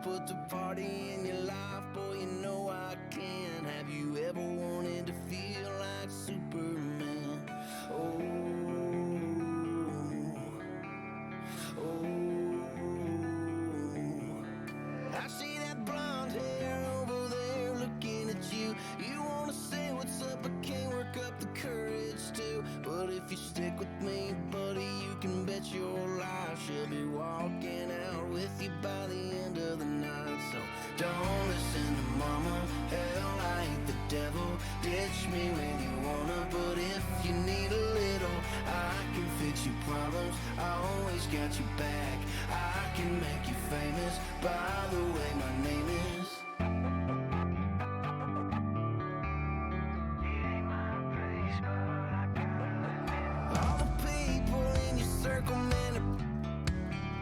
put the party in your life, boy, you know I can. Have you ever wanted to feel like Superman? Oh, I see that blonde hair over there looking at you. You wanna say what's up, but can't work up the courage to. But if you stick with me, buddy, you can bet your life she'll be walking out with you by the end of the night. So don't listen to mama, hell, I ain't the devil. Ditch me when you wanna, but if you need a little, I can fix your problems. I always got you back. I can make you famous. By the way, my name is. All the people in your circle, man,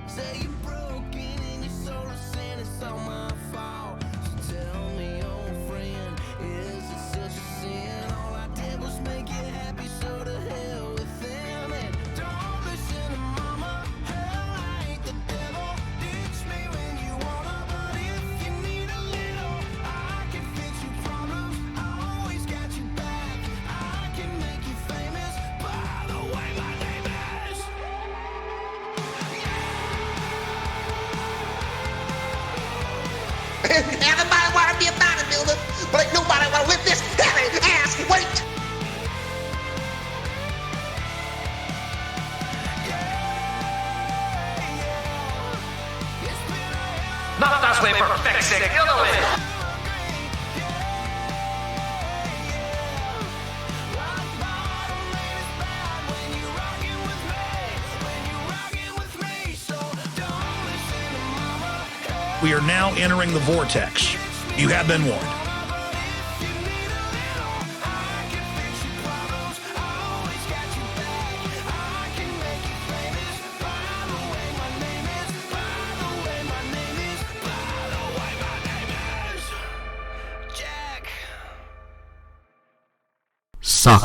say you're broken and your soul is sin. It's all my fault. So tell me, old friend, is it such a sin? All I did was make you happy, so to hell with them. And don't listen to mama, hell, I ain't the devil. Ditch me when you wanna, but if you need a little, I can fix your problems. I always got you back. I can make you famous. By the way, my name is. Everybody want to be a bodybuilder, but ain't nobody want to lift this heavy ass weight. Not that way, perfect sick, the other way. We are now entering the vortex. You have been warned. Suck.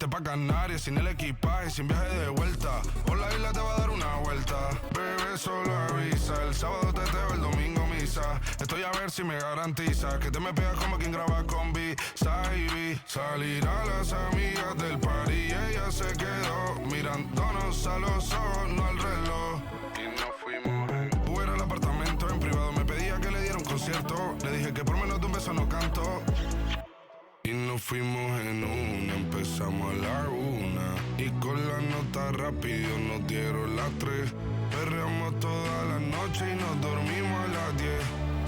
pa' Canarias sin el equipaje, sin viaje de vuelta. Por la isla te va a dar una vuelta. Bebé, solo avisa. El sábado teteo, el domingo misa. Estoy a ver si me garantiza que te me pegas como quien graba con B-Side. Salir a las amigas del party y ella se quedó mirándonos a los ojos, no al reloj. Y nos fuimos en Uber al apartamento en privado. Me pedía que le diera un concierto. Le dije que por menos de un beso no canto. Y nos fuimos en una, empezamos a la 1. Y con la nota rápido nos dieron las 3. Perreamos toda la noche y nos dormimos a las 10.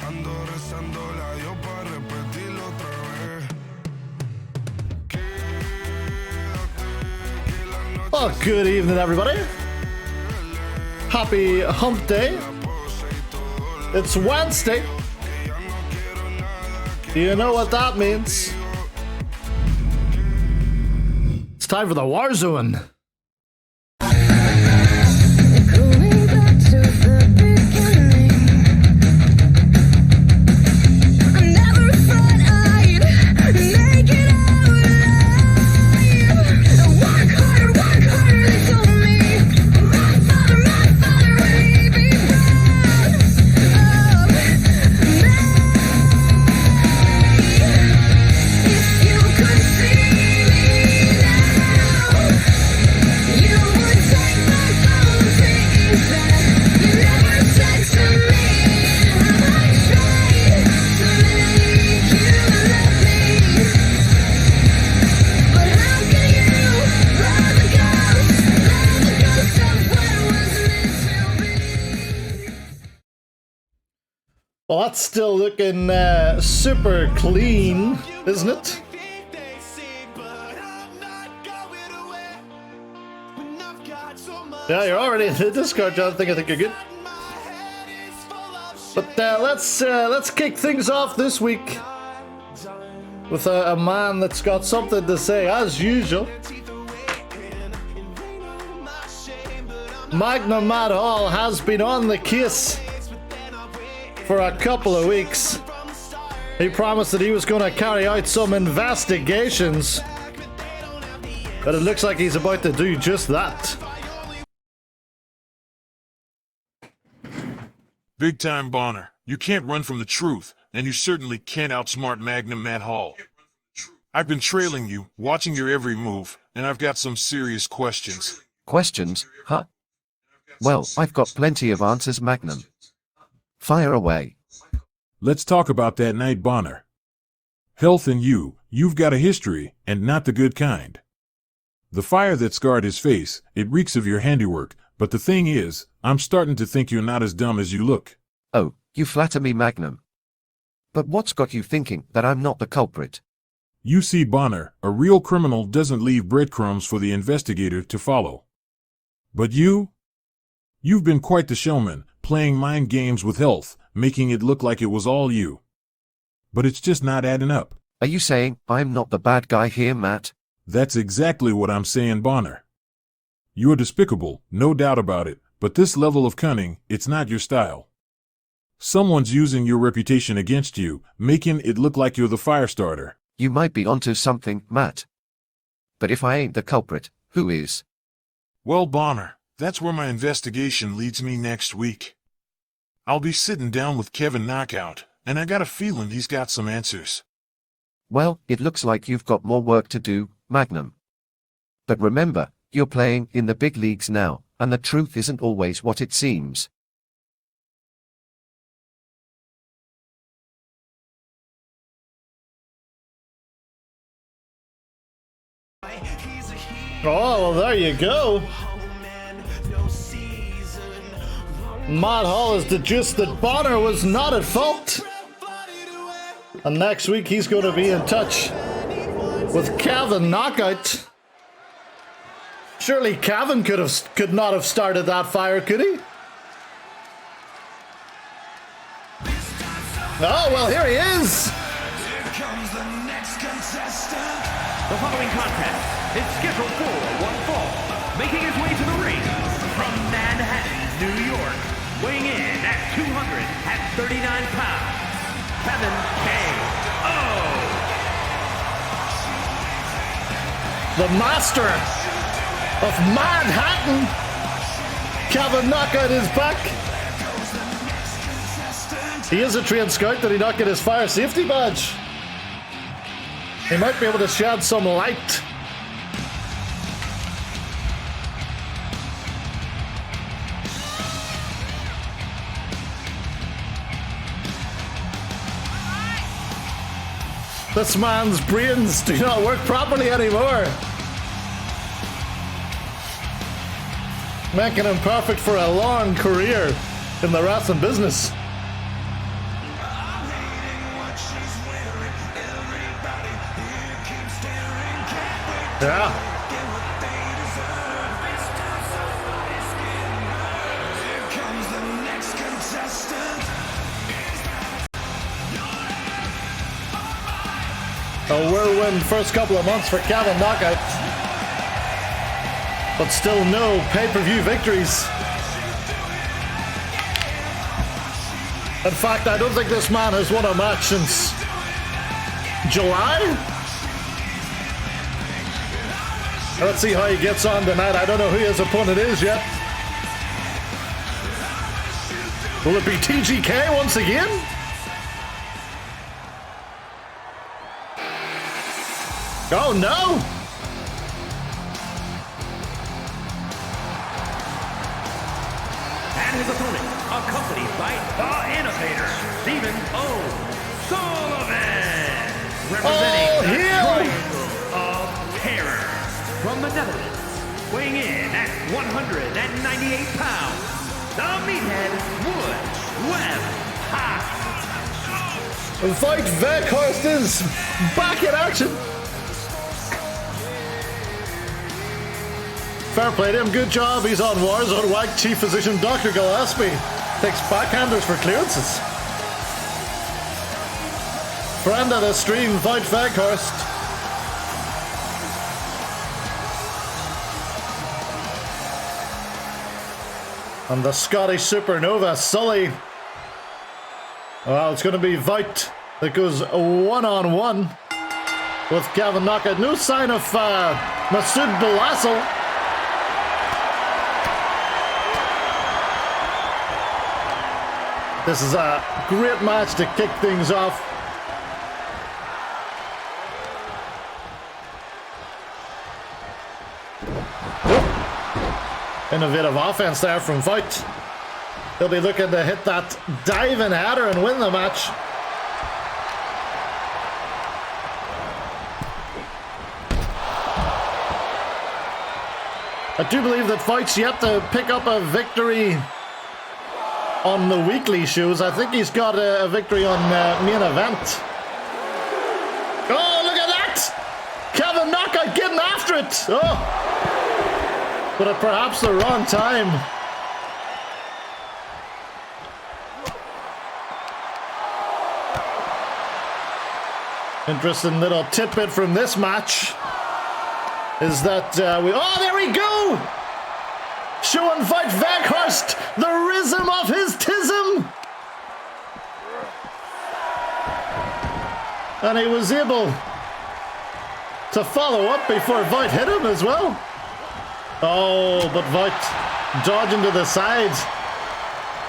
Ando rezando la Dios para repetirlo otra vez. Quédate, que la noche. Well, good evening, everybody. Happy Hump Day. It's Wednesday. You know what that means. It's time for the Warzone. Going back to the beginning. I never thought I'd make it out alive. Work harder, they told me. My father, would he be proud of me? If you could see me now, you would take back all the things that you never said to me. I tried to make you love me, but how can you love the ghost of what was meant to be? Well, that's still looking super clean, isn't it? Yeah, you're already in the Discord, John. I think you're good. But let's kick things off this week with a man that's got something to say, as usual. Magnum Matt Hall has been on the case for a couple of weeks. He promised that he was going to carry out some investigations, but it looks like he's about to do just that. Big time Bonner. You can't run from the truth, and you certainly can't outsmart Magnum Matt Hall. I've been trailing you, watching your every move, and I've got some serious questions. Questions, huh? Well, I've got plenty of answers, Magnum. Fire away. Let's talk about that night, Bonner. Health and you've got a history, and not the good kind. The fire that scarred his face, it reeks of your handiwork, but the thing is, I'm starting to think you're not as dumb as you look. Oh, you flatter me, Magnum. But what's got you thinking that I'm not the culprit? You see, Bonner, a real criminal doesn't leave breadcrumbs for the investigator to follow. But you've been quite the showman, playing mind games with health, making it look like it was all you. But it's just not adding up. Are you saying I'm not the bad guy here, Matt? That's exactly what I'm saying, Bonner. You're despicable, no doubt about it, but this level of cunning, it's not your style. Someone's using your reputation against you, making it look like you're the fire starter. You might be onto something, Matt. But if I ain't the culprit, who is? Well, Bonner, that's where my investigation leads me next week. I'll be sitting down with Kevin Knockout, and I got a feeling he's got some answers. Well, it looks like you've got more work to do, Magnum. But remember, you're playing in the big leagues now, and the truth isn't always what it seems. Oh, well, there you go. Matt Hall has deduced that Bonner was not at fault. And next week he's going to be in touch with Kevin Knockout. Surely Kevin could not have started that fire, could he? Oh, well, here he is. The following contest is scheduled for one fall, making his way to the ring from Manhattan, New York, weighing in at 239 pounds, Kevin K.O. the master of Manhattan. Kevin Knockout is back. He is a trained scout. Did he not get his fire safety badge? He might be able to shed some light. This man's brains do not work properly anymore. Making him perfect for a long career in the wrestling business. Yeah. A whirlwind first couple of months for Kevin Knockout. But still no pay-per-view victories. In fact, I don't think this man has won a match since July? Let's see how he gets on tonight. I don't know who his opponent is yet. Will it be TGK once again? Oh no! And his opponent, accompanied by the Innovator, Stephen O'Sullivan, representing the Triangle of Terror from the Netherlands, weighing in at 198 pounds, the meathead Wood Web Ha! Fight Veghorst is back in action. Fair play to him, good job. He's on Warzone. WAG Chief Physician Dr. Gillespie takes backhanders for clearances. Friend of the stream, Fight Veghorst. And the Scottish Supernova, Sully. Well, it's going to be Voigt that goes one-on-one with Kevin Knockout. No sign of Masoud Balassel. This is a great match to kick things off. Innovative offense there from Voigt. He'll be looking to hit that diving header and win the match. I do believe that Voigt's yet to pick up a victory on the weekly shows. I think he's got a victory on main event. Oh, look at that! Kevin Knockout getting after it! Oh! But at perhaps the wrong time. Interesting little tidbit from this match is that oh, there we go! Showing Fight Veghorst the rhythm of his tism! And he was able to follow up before Voigt hit him as well. Oh, but Voigt dodging to the side,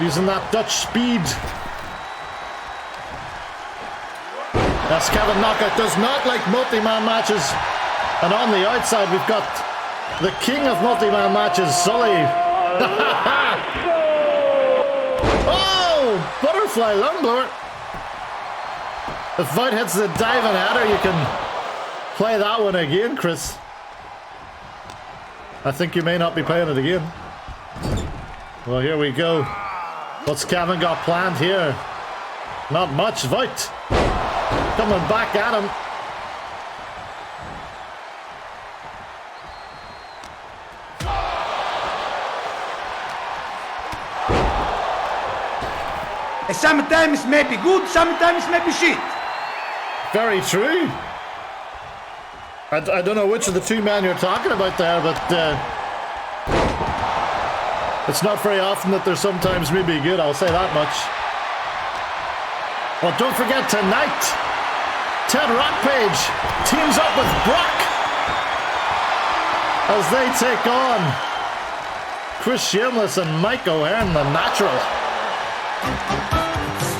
using that Dutch speed. Yes, Kevin Knockout does not like multi-man matches. And on the outside, we've got the king of multi-man matches, Sully. Oh, butterfly lungblower. If Voigt hits the diving header, you can play that one again, Chris. I think you may not be playing it again. Well, here we go. What's Kevin got planned here? Not much. Voigt coming back at him. Sometimes may be good, sometimes may be shit. Very true. I don't know which of the two men you're talking about there, but it's not very often that they're sometimes maybe good, I'll say that much. Well, don't forget tonight, Ted Rockpage teams up with Brock as they take on Chris Shameless and Mike O'Hearn, the Natural.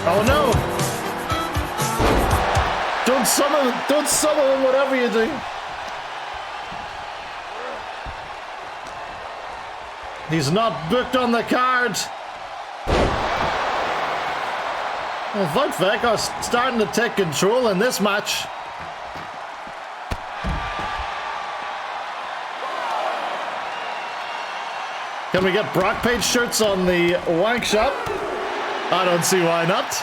Oh no! Don't summon him, whatever you do. He's not booked on the card. Well, Vout Vega starting to take control in this match. Can we get Brock Page shirts on the Wank Shop? I don't see why not.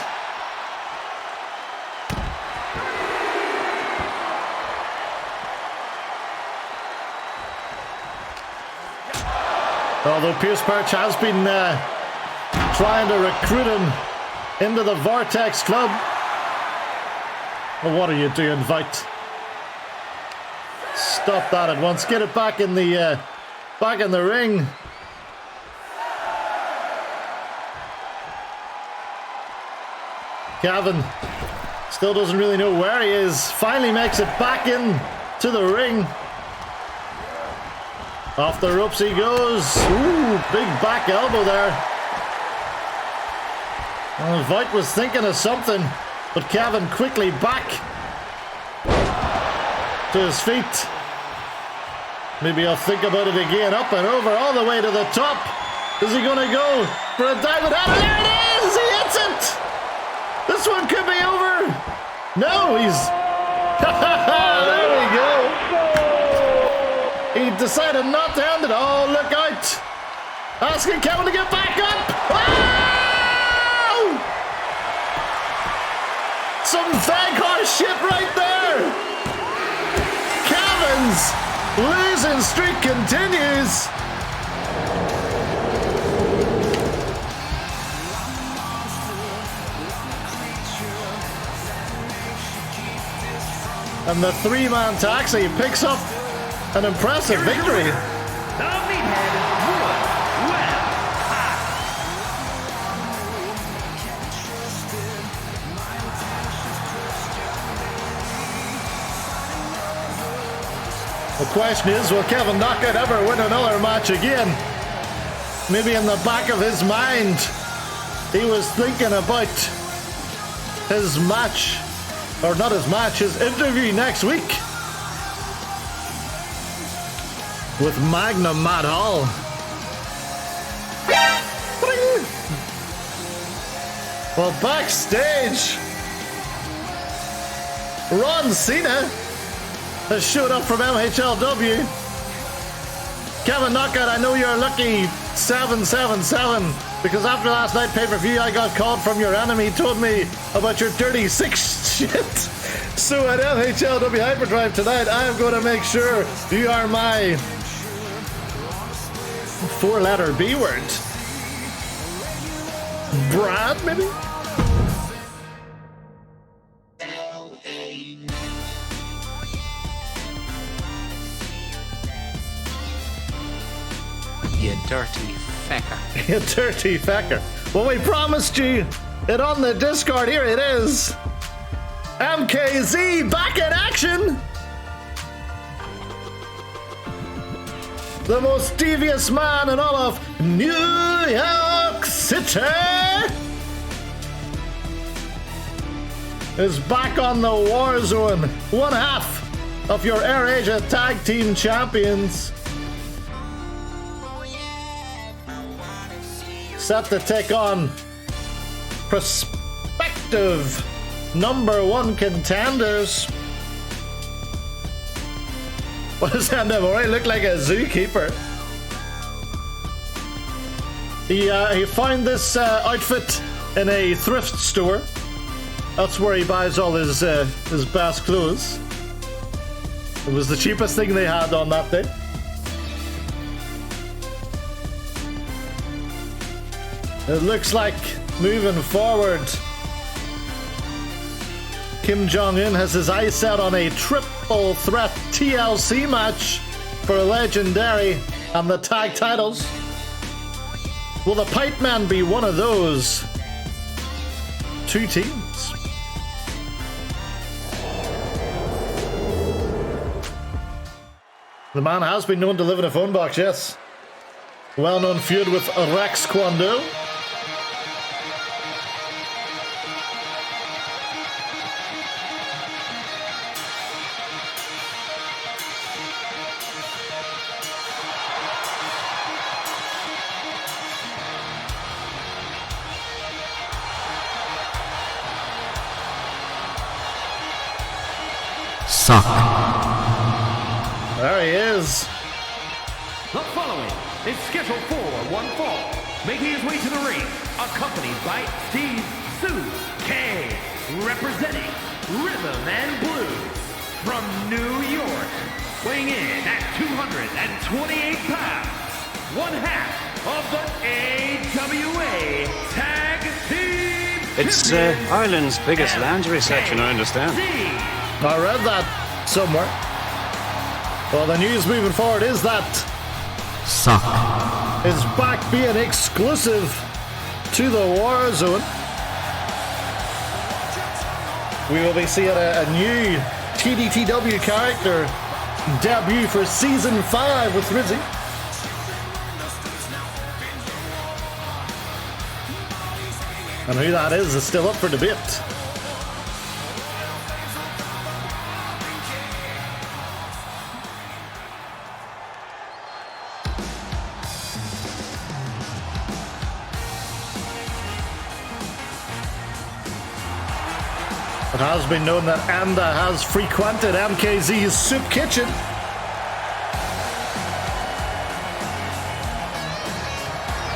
Although Pierce Perch has been trying to recruit him into the Vortex Club. Well, what are you doing, Vout? Stop that at once. Get it back in the ring. Gavin still doesn't really know where he is. Finally makes it back in to the ring. Off the ropes he goes. Ooh, big back elbow there. Well, Vout was thinking of something, but Gavin quickly back to his feet. Maybe I'll think about it again. Up and over, all the way to the top. Is he going to go for a diamond head? There it is! He hits it! This one could be over. No, he's... There we go. He decided not to end it. Oh, look out. Asking Kevin to get back up. Oh! Some Vagar shit right there. Kevin's losing streak continues. And the three-man taxi picks up an impressive victory. The Meathead Wood Web The question is, will Kevin Knockout ever win another match again? Maybe in the back of his mind, he was thinking about his match. Or not his match, his interview next week with Magnum Matt Hall. Well, backstage, Ron Cena has showed up from MHLW. Kevin Knockout, I know you're lucky 777 because after last night pay-per-view I got called from your enemy, told me about your dirty six shit. So at MHLW Hyperdrive tonight I'm going to make sure you are my four-letter B word. Brad, maybe? You dirty fecker. You dirty fecker. Well, we promised you it on the Discord. Here it is. MKZ back in action. The most devious man in all of New York City is back on the Warzone. One half of your AirAsia Tag Team Champions. Set to take on prospective #1 contenders. What does Andamori look like? A zookeeper. He found this outfit in a thrift store. That's where he buys all his best clothes. It was the cheapest thing they had on that day. It looks like moving forward, Kim Jong-un has his eyes set on a triple threat TLC match for a Legendary and the tag titles. Will the Pipe Man be one of those two teams? The man has been known to live in a phone box, yes. Well-known feud with Rex Kwando. Suck. There he is. The following is scheduled for one fall, making his way to the ring, accompanied by Steve Sue K, representing Rhythm and Blues from New York, weighing in at 228 pounds, one half of the AWA Tag Team It's Champions, Ireland's biggest lingerie section, I understand. I read that somewhere. Well, the news moving forward is that Suck. is back being exclusive to the Warzone. We will be seeing a new TDTW character debut for Season 5 with Rizzy. And who that is still up for debate. It has been known that Anda has frequented MKZ's soup kitchen.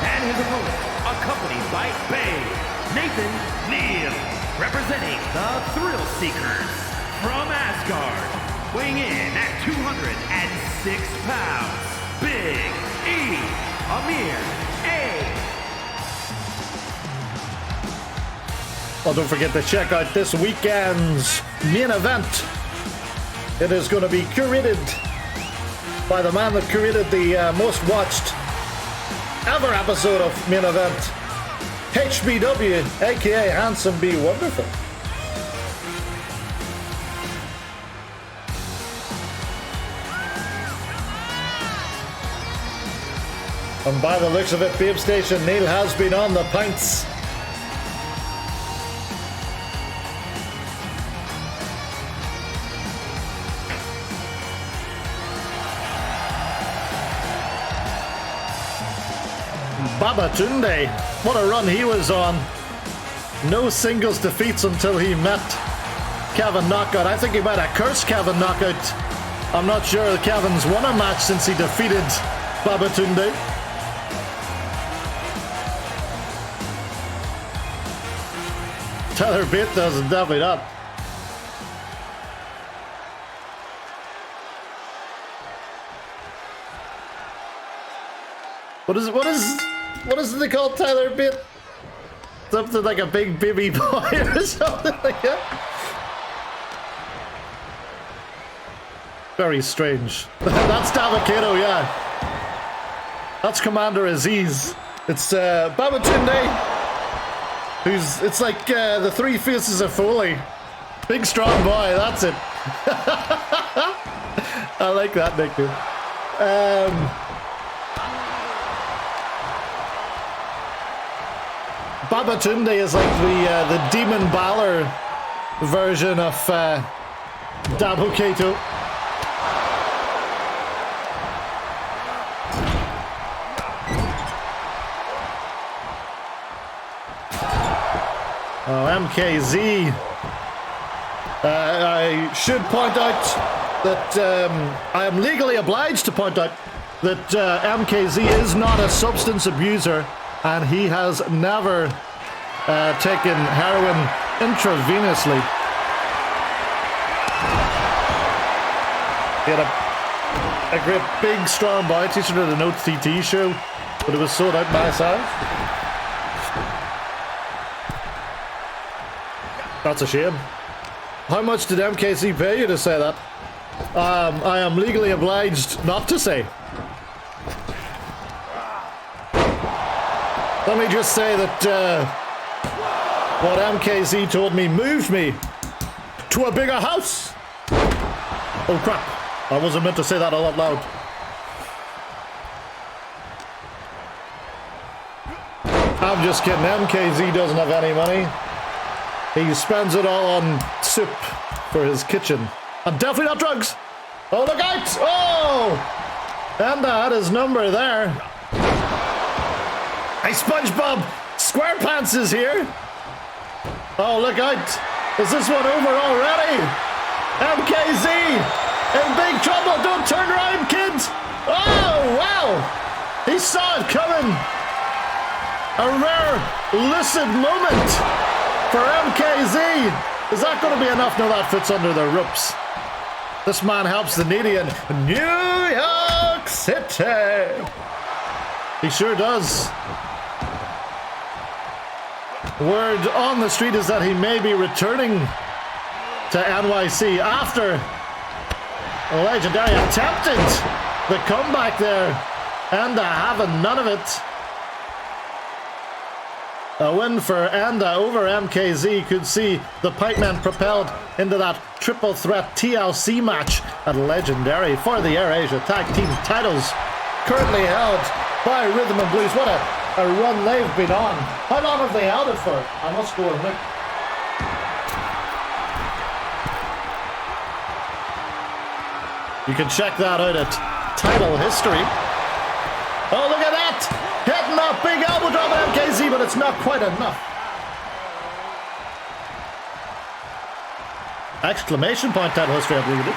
And his opponent, accompanied by Bay, Nathan Neal, representing the Thrill Seekers from Asgard, weighing in at 206 pounds, Big E, Amir A. Well, don't forget to check out this weekend's main event. It is going to be curated by the man that curated the most watched ever episode of main event, HBW, aka Handsome B Wonderful. And by the looks of it, Babe Station Neil has been on the pints. Babatunde, what a run he was on. No singles defeats until he met Kevin Knockout. I think he might have cursed Kevin Knockout. I'm not sure that Kevin's won a match since he defeated Babatunde. Tyler Bate doesn't, definitely not. What is it they call Tyler Bate? Something like a big baby boy or something like that. Very strange. That's Davocado, yeah. That's Commander Aziz. It's Babatunde, it's like the three faces of Foley. Big strong boy, that's it. I like that nickname. Babatunde is like the Demon Balor version of Davocado. Oh, MKZ. I should point out that I am legally obliged to point out that MKZ is not a substance abuser, and he has never taken heroin intravenously. He had a great big strong boy t-shirt at the Note TT show, but it was sold out myself. That's a shame. How much did MKC pay you to say that? I am legally obliged not to say. Let me just say that what MKZ told me moved me to a bigger house. Oh crap. I wasn't meant to say that all out loud. I'm just kidding. MKZ doesn't have any money. He spends it all on soup for his kitchen. And definitely not drugs. Oh, look out! Oh! Enda had his number there. Hey, SpongeBob SquarePants is here. Oh, look out. Is this one over already? MKZ in big trouble. Don't turn around, kids. Oh, wow. He saw it coming. A rare lucid moment for MKZ. Is that going to be enough? No, that fits under the ropes. This man helps the needy in New York City. He sure does. Word on the street is that he may be returning to NYC after Legendary attempted the comeback there and having none of it. A win for Enda over MKZ could see the Pipemen propelled into that triple threat TLC match at Legendary for the AirAsia Tag Team titles, currently held by Rhythm and Blues. What a run they've been on. How long have they held it for? I must go and look. You can check that out at Title History. Oh, look at that! Hitting that big elbow drop at MKZ, but it's not quite enough. Exclamation point, Title History, I believe it is.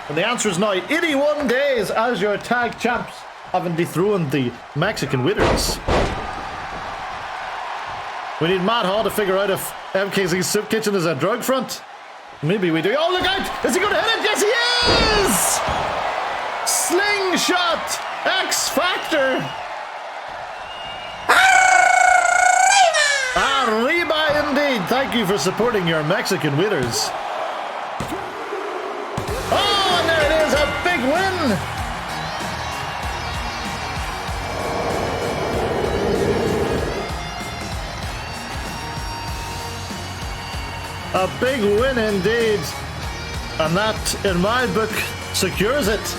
And the answer is now 81 days as your tag champs, having dethroned the Mexican Winners. We need Matt Hall to figure out if MKZ's Soup Kitchen is a drug front. Maybe we do. Oh, look out! Is he going to hit it? Yes, he is! Slingshot! X Factor! Arriba indeed! Thank you for supporting your Mexican winners. Oh, and there it is! A big win! A big win indeed. And that, in my book, secures it.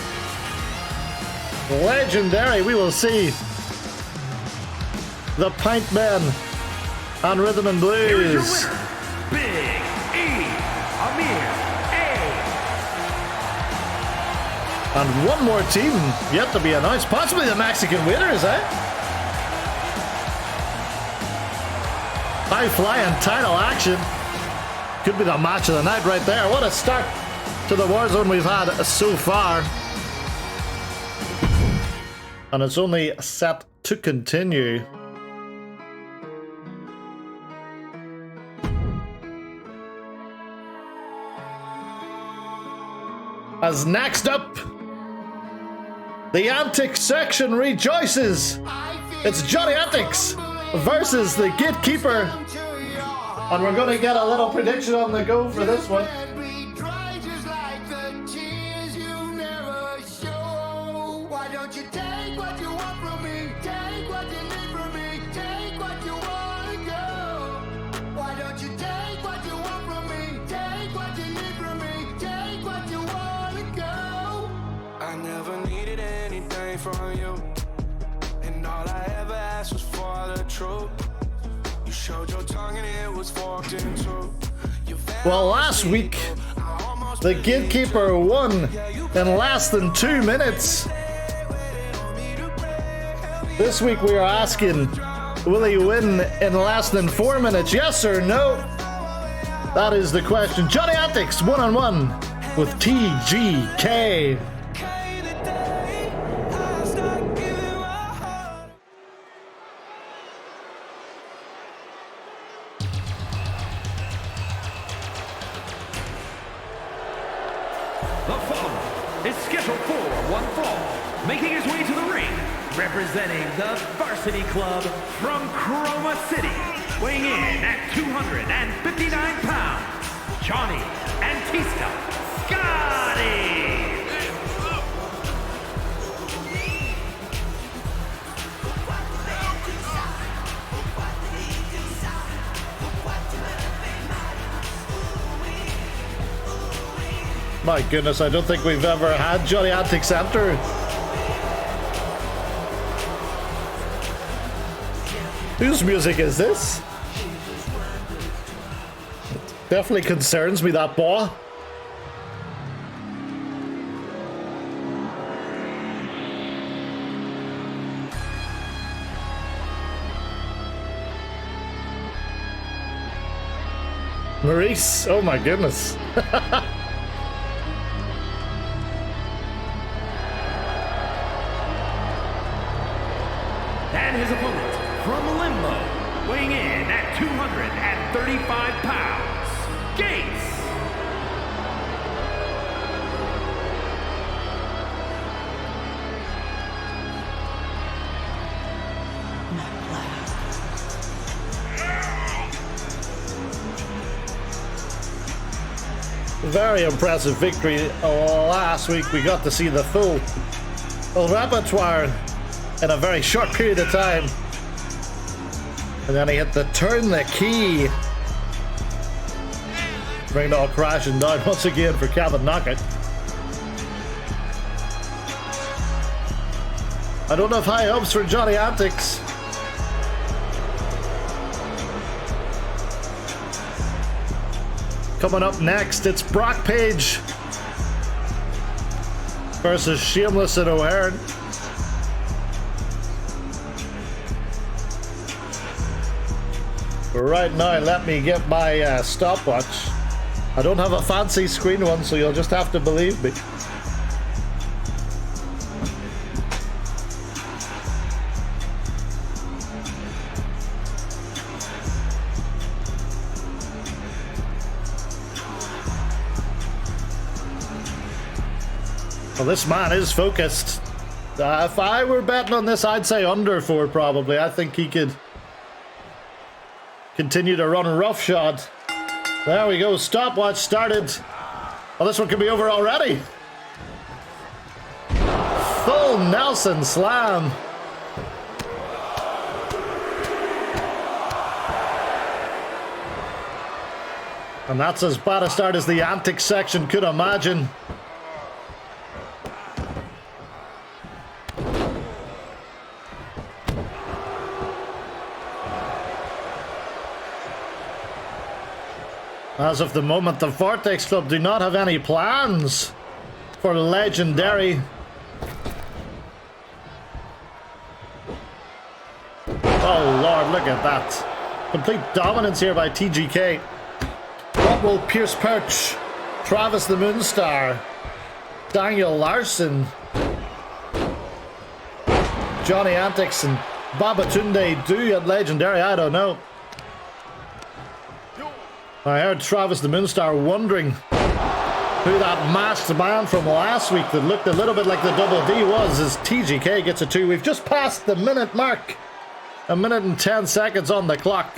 Legendary. We will see the Pint Men and Rhythm and Blues. Here is your winner, Big E, Amir A. And one more team yet to be announced. Possibly the Mexican Winners, eh? High flying title action. Could be the match of the night right there. What a start to the Warzone we've had so far. And it's only set to continue. As next up, the Antics section rejoices. It's Johnny Antics versus the Gatekeeper. And we're going to get a little prediction on the go for this one. I never needed anything from you, and all I ever asked was for the truth. You showed your tongue and it was forked in two. Well, last week, the Gatekeeper won in less than 2 minutes. This week we are asking, will he win in less than 4 minutes? Yes or no? That is the question. Johnny Antics, one-on-one with TGK. The following is scheduled for one fall, making his way to the ring, representing the Varsity Club from Chroma City, weighing in at 259 pounds, Johnny Antista Scotty. My goodness, I don't think we've ever had Johnny Antics enter. Whose music is this? Definitely concerns me, that boy. Maurice, oh my goodness. And his opponent from Limbo, weighing in at 235 pounds, Gates. Very impressive victory. Last week we got to see the full repertoire in a very short period of time. And then he hit the turn the key. Bring it all crashing down once again for Kevin Knockett. I don't have high hopes for Johnny Antics. Coming up next, it's Brock Page versus Shameless and O'Hearn. But right now, let me get my stopwatch. I don't have a fancy screen one, so you'll just have to believe me. Well, this man is focused. If I were betting on this, I'd say under 4 probably. I think he could continue to run roughshod. There we go, stopwatch started. Well, this one could be over already. Full Nelson slam. And that's as bad a start as the Antics section could imagine. As of the moment, the Vortex Club do not have any plans for Legendary. Oh Lord, look at that. Complete dominance here by TGK. What will Pierce Perch, Travis the Moonstar, Daniel Larson, Johnny Antics and Babatunde do at Legendary? I don't know. I heard Travis the Moonstar wondering who that masked man from last week that looked a little bit like the Double D was, as TGK gets a 2. We've just passed the minute mark. 1 minute and 10 seconds on the clock.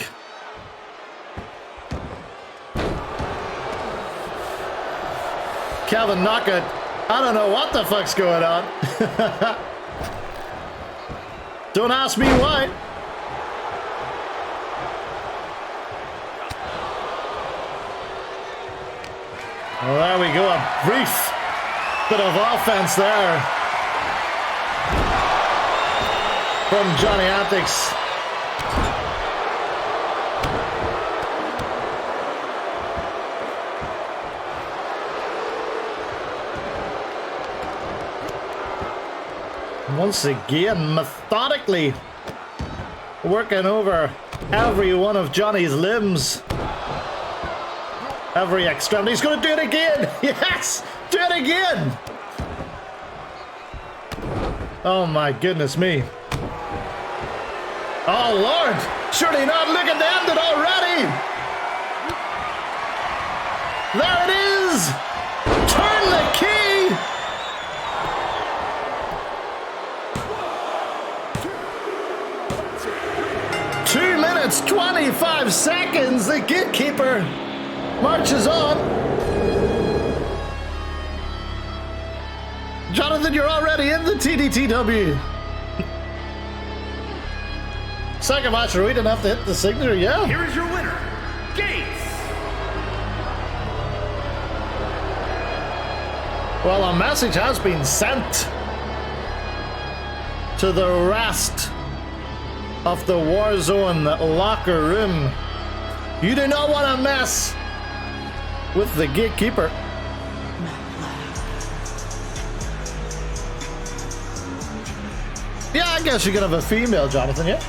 Kevin Knockett, I don't know what the fuck's going on. Don't ask me why. Well, there we go, a brief bit of offense there from Johnny Antics. Once again, methodically working over every one of Johnny's limbs. Every extremity. He's going to do it again. Yes, do it again. Oh my goodness me. Oh Lord, surely not. Look at the end it already. There it is. Turn the key. Two minutes, 25 seconds. The gatekeeper marches on. Jonathan, you're already in the TDTW. Second match, we didn't have to hit the signature, yeah. Here is your winner, Gates. Well, a message has been sent to the rest of the Warzone locker room. You do not want to mess with the gatekeeper. Yeah, I guess you could have a female, Jonathan, yeah?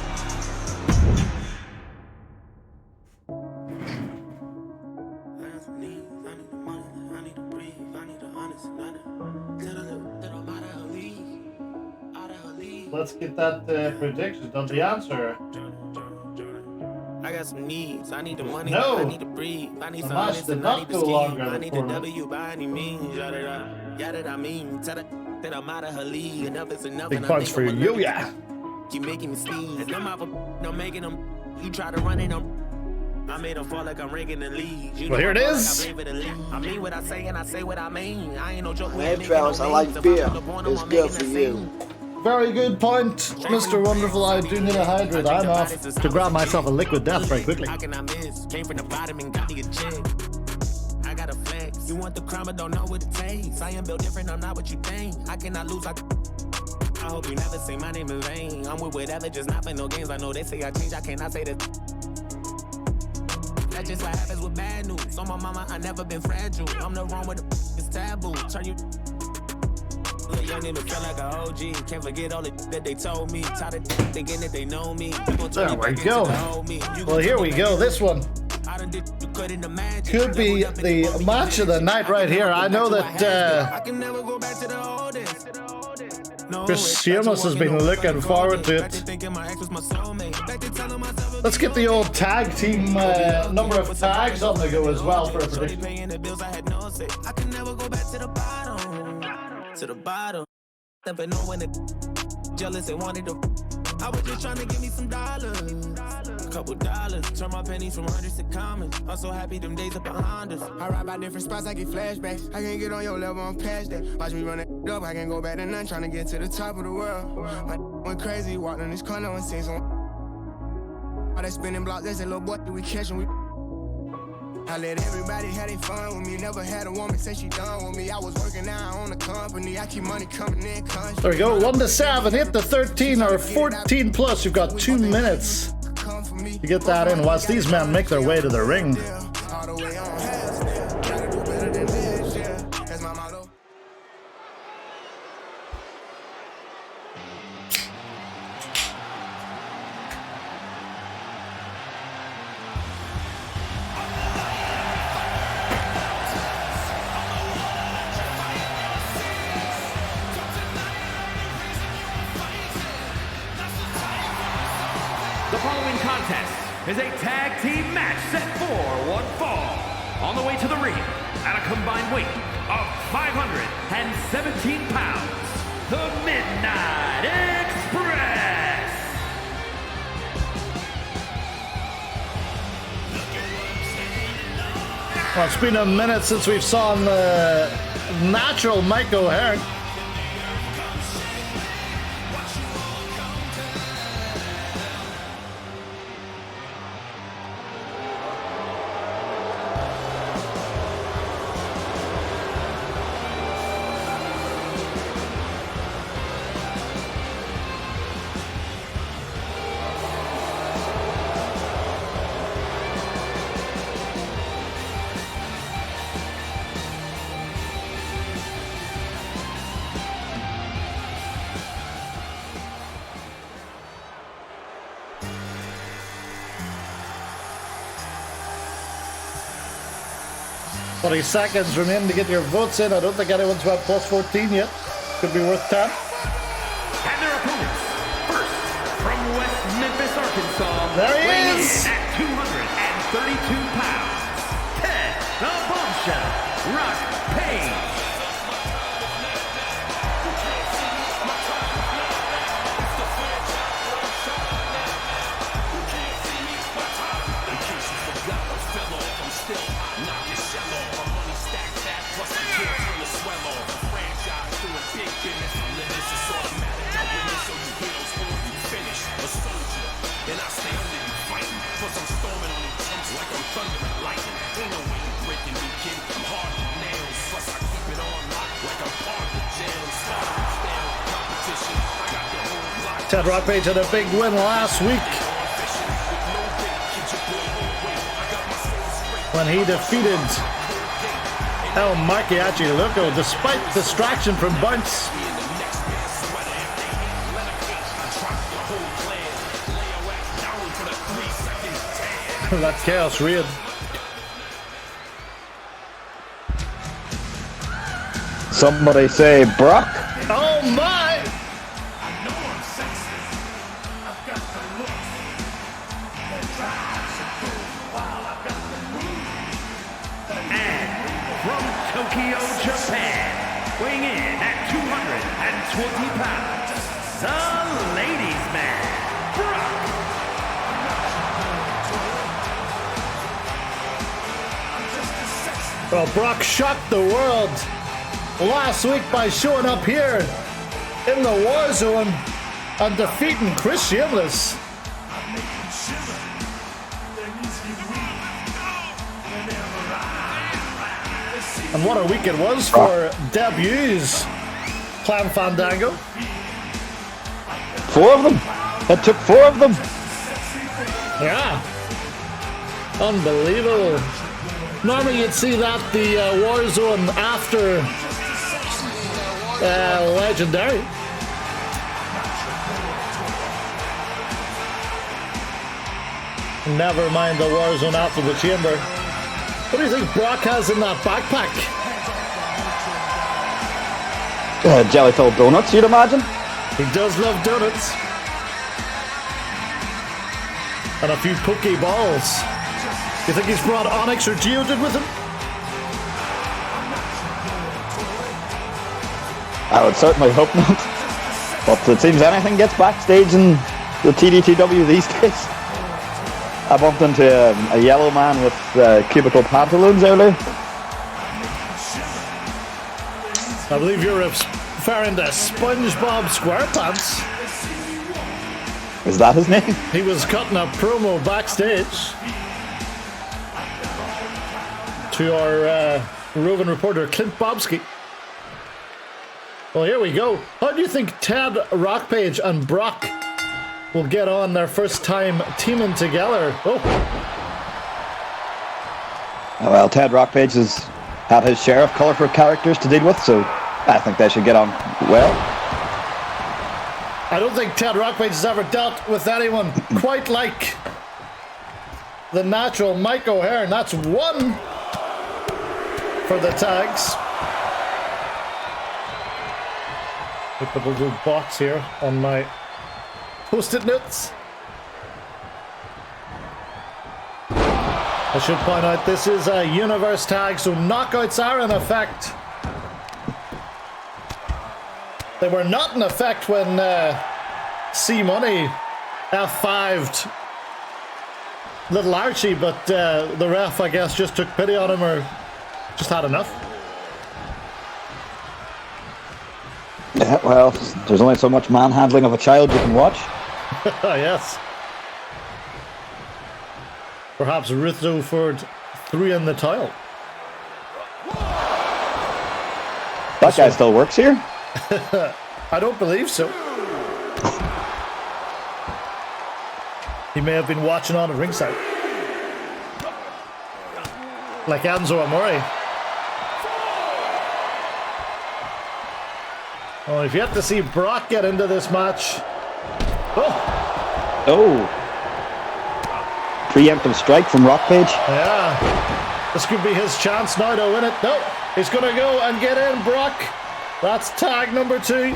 Let's get that prediction on the answer. I got some needs. I need the money. No. I need to breathe. I need The some match honest did and I not need go to longer scheme. I than need 4 the minutes. W by any means. Yada, I mean. Tell that I'm out of her league. Enough is enough. Big and I points think for I'm you, allergic. yeah. Keep making me sneeze. Them out I'm making them. You try to run it, I made them fall like I'm ranking the league. You Well, know here it I is. like I blame it in league. I mean what I say and I say what I mean. I ain't no joke. Hey, fellas, I like beer. It's good for you. Very good point, Mr. Wonderful. I do need a hydrate. I'm off to grab myself a liquid death very quickly. How can I miss? Came from the bottom and got me a check. I got a flex. You want the crime, but don't know what it takes. I am built different, I'm not what you think. I cannot lose. I hope you never say my name in vain. I'm with whatever, just not for no games. I know they say I change, I cannot say that. That's just what happens with bad news. On my mama, I never been fragile. I'm the wrong with it's taboo. Turn you. Little young nigga feel like a OG. Can't forget all the that they told me. Tired of thinking that they know me. There we go. Well, here we go. This one could be the match of the night right here. I know that Chris Sheamus has been looking forward to it. Let's get the old tag team number of tags on the go as well for a prediction. I can never go back to the bottom. To the bottom. But no when the jealous they wanted to. I was just trying to give me some dollars. A couple dollars. Turn my pennies from hundreds to commons. I'm so happy them days are behind us. I ride by different spots, I get flashbacks. I can't get on your level, I'm past that. Watch me run it up, I can't go back to none. Trying to get to the top of the world. My went crazy, walked in this corner and seen some. All that spinning block, there's a little boy that we catching. I let everybody have their fun with me. Never had a woman say she done with me. I was working now on the company. I keep money coming in. There we go. 1 to 7. Hit the 13 or 14 plus. You've got 2 minutes to get that in whilst these men make their way to the ring. The following contest is a tag team match set for one fall. On the way to the ring, at a combined weight of 517 pounds, the Midnight Express. Well, it's been a minute since we've saw the natural Mike O'Hare. Twenty seconds remaining to get your votes in. I don't think anyone's got plus 14 yet. Could be worth 10. And their opponents, first from West Memphis, Arkansas, There he weighing is. in at 232 pounds, Ted the Bombshell Rock Page. And I stay under you fighting, plus I'm storming on these chumps like I'm thunder and Ted Rockpage had a big win last week when he defeated El Marchiachi Loco despite distraction from Bounce. That Chaos Raid. Somebody say Brock. Oh my! From Tokyo, Japan, weighing in at 220 pounds, the ladies' man, Brock. Well, Brock shocked the world last week by showing up here in the Warzone and defeating Chris Shameless. And what a week it was for debuts. Clan Fandango. 4 of them. It took 4 of them. Yeah. Unbelievable. Normally you'd see that the Warzone after Legendary. Never mind the Warzone after the Chamber. What do you think Brock has in that backpack? Jelly-filled donuts, you'd imagine. He does love donuts. And a few Pokeballs. You think he's brought Onyx or Geodude with him? I would certainly hope not. But it seems anything gets backstage in the TDTW these days. I bumped into a yellow man with cubicle pantaloons earlier. I believe you're referring to SpongeBob SquarePants. Is that his name? He was cutting a promo backstage to our roving reporter Clint Bobsky. Well, here we go. How do you think Ted Rockpage and Brock will get on their first time teaming together? Oh. Well, Ted Rockpage has had his share of colourful characters to deal with, so I think they should get on well. I don't think Ted Rockpage has ever dealt with anyone quite like the natural Mike O'Hare. That's 1 for the tags. Look at the little box here on my post-it notes. I should point out this is a universe tag, so knockouts are in effect. They were not in effect when C Money F5'd little Archie, but the ref, I guess, just took pity on him or just had enough. Yeah, well, there's only so much manhandling of a child you can watch. Yes. Perhaps Rutherford threw in the towel. That guy still works here? I don't believe so. He may have been watching on at ringside. Like Enzo Amore. Oh, if you have to see Brock get into this match. Oh. Preemptive strike from Rockpage. Yeah. This could be his chance now to win it. No, he's going to go and get in, Brock. That's tag number 2.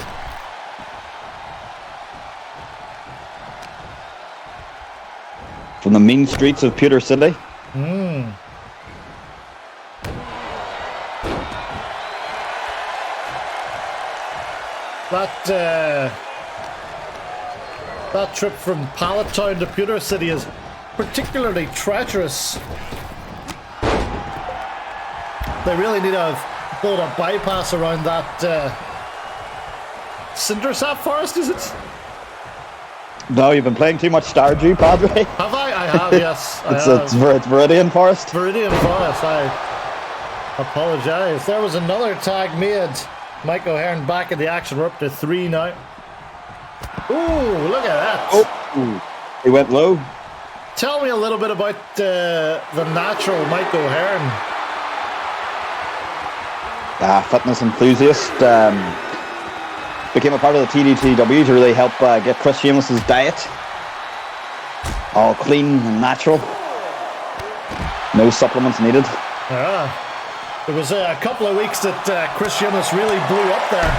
From the mean streets of Pewter City. That trip from Pallettown to Pewter City is particularly treacherous. They really need to build a bypass around that Cindersap Forest, is it? No, you've been playing too much Stardew, Padre. Have I? I have, yes. It's Viridian Forest. Viridian Forest, I apologise. There was another tag made. Mike O'Hearn back in the action. We're up to 3 now. Ooh, look at that. Oh, he went low. Tell me a little bit about the natural Mike O'Hearn. Fitness enthusiast. Became a part of the TDTW to really help get Chris Sheamus's diet all clean and natural. No supplements needed. Yeah. It was a couple of weeks that Chris Sheamus really blew up there.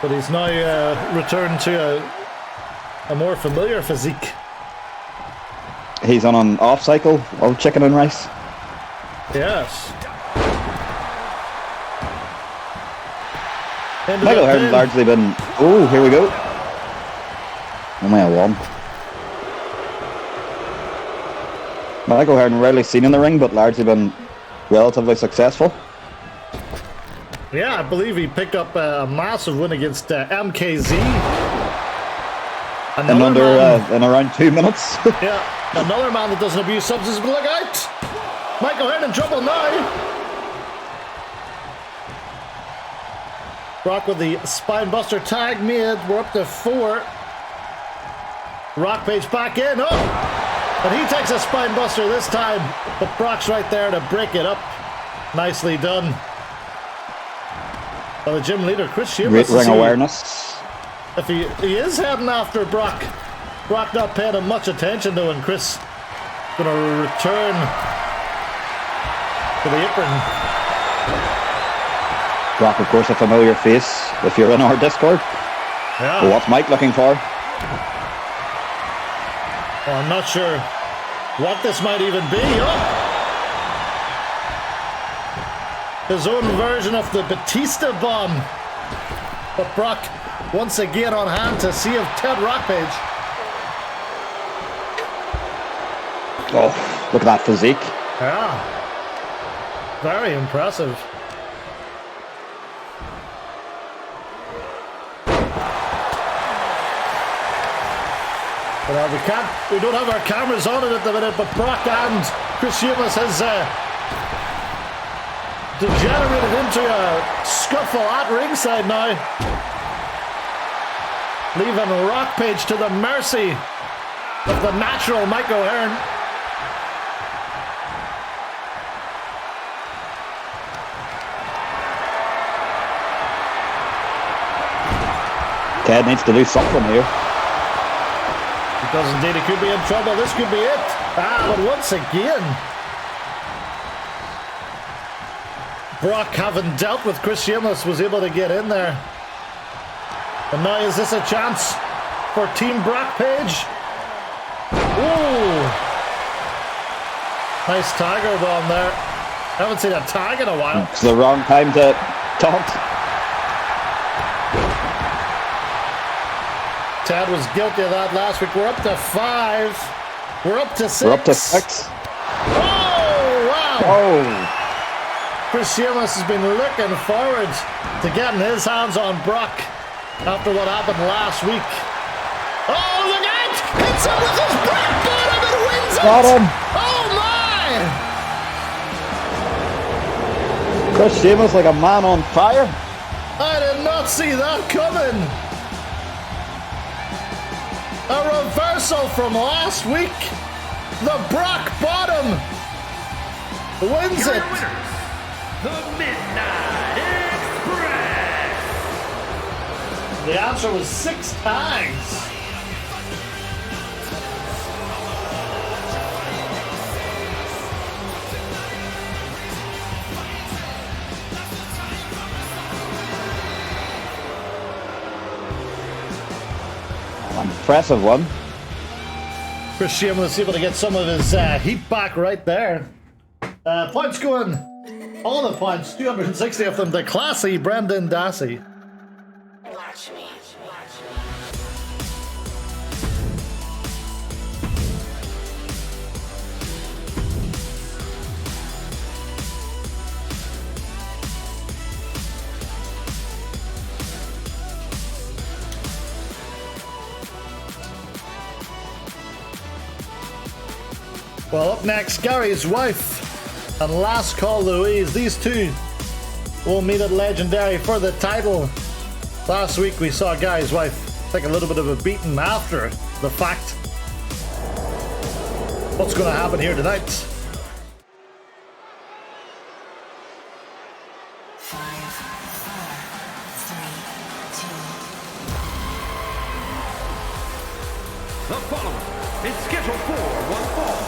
But he's now returned to a more familiar physique. He's on an off cycle of chicken and rice. Yes. Michael O'Hearn's largely been... Oh, here we go. Only a one. Michael O'Hearn rarely seen in the ring, but largely been relatively successful. Yeah, I believe he picked up a massive win against MKZ. In around 2 minutes. Yeah, another man that doesn't abuse substances, but look out! Michael O'Hearn in trouble now. Brock with the spinebuster tag made. We're up to 4. Rock Page back in. Oh! And he takes a spinebuster this time. But Brock's right there to break it up. Nicely done. Well, the gym leader, Chris Sheamus. Great ring awareness. If he is heading after Brock, Brock not paying him much attention though, and Chris gonna return to the apron. Brock, of course, a familiar face if you're in our Discord. Yeah. What's Mike looking for? Well, I'm not sure what this might even be. Oh! His own version of the Batista bomb. But Brock once again on hand to see if Ted Rockpage. Oh, look at that physique. Yeah. Very impressive. Well, we don't have our cameras on it at the minute, but Brock and Chris Sheamus has degenerated into a scuffle at ringside now. Leaving Rockpage to the mercy of the natural Mike O'Hearn. Ted needs to do something here. He does indeed. He could be in trouble. This could be it. But once again, Brock, having dealt with Chris Sheamus, was able to get in there. And now is this a chance for Team Brock Page? Ooh! Nice tiger bomb there. Haven't seen a tag in a while. It's the wrong time to taunt. Ted was guilty of that last week. We're up to 5. We're up to 6. We're up to 6. Oh, wow! Oh! Chris Sheamus has been looking forward to getting his hands on Brock after what happened last week. Oh, look out! Hits him with his back bottom and wins it! Got him! Oh, my! Chris Sheamus like a man on fire. I did not see that coming. A reversal from last week. The Brock Bottom wins it. Winners, the Midnight Express. The answer was 6 tags. Impressive one. Chris Sheamus able to get some of his heat back right there. Points going, all the points, 260 of them, to classy Brendan Dassey. Watch me. Well, up next, Gary's wife and Last Call Louise. These two will meet at Legendary for the title. Last week we saw Gary's wife take a little bit of a beating after the fact. What's going to happen here tonight? 5, 4, 3, 2. The following is scheduled for one fall,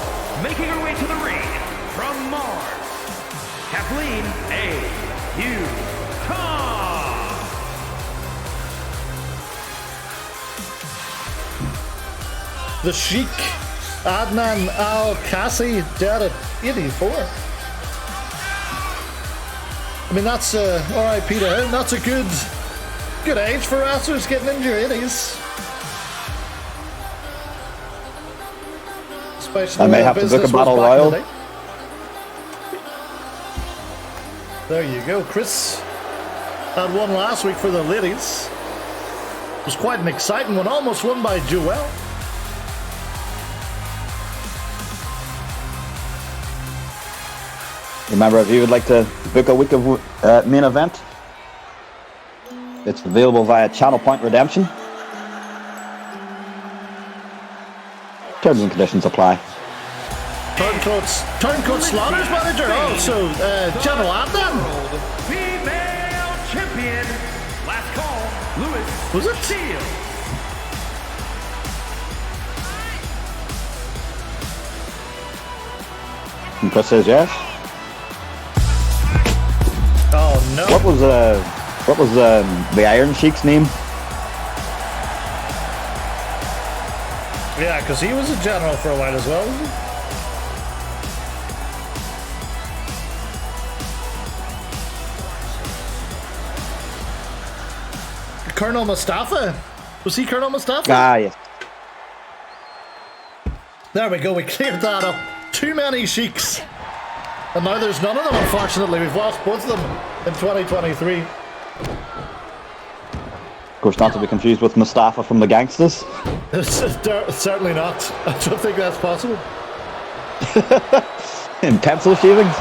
making her way to the ring from Mars, Kathleen A. Utah. The Sheik, Adnan Al-Kassi, dead at 84. I mean, that's RIP to him. That's a good age for wrestlers getting into your 80s. I may have to book a battle royal. There you go. Chris had one last week for the ladies. It was quite an exciting one, almost won by Joelle. Remember, if you would like to book a week of main event, it's available via Channel Point Redemption. Terms and conditions apply. Turncoat Slaughter's manager. Oh, so General Adnan. Female champion. Last call, Lewis. Was it? Shields. And Chris says yes. Oh no. What was the Iron Sheik's name? Yeah, because he was a general for a while as well. Wasn't he? Colonel Mustafa? Was he Colonel Mustafa? Ah, yes. There we go, we cleared that up. Too many Sheiks. And now there's none of them, unfortunately. We've lost both of them in 2023. Of course, not to be confused with Mustafa from the Gangsters. Certainly not. I don't think that's possible. In pencil shavings.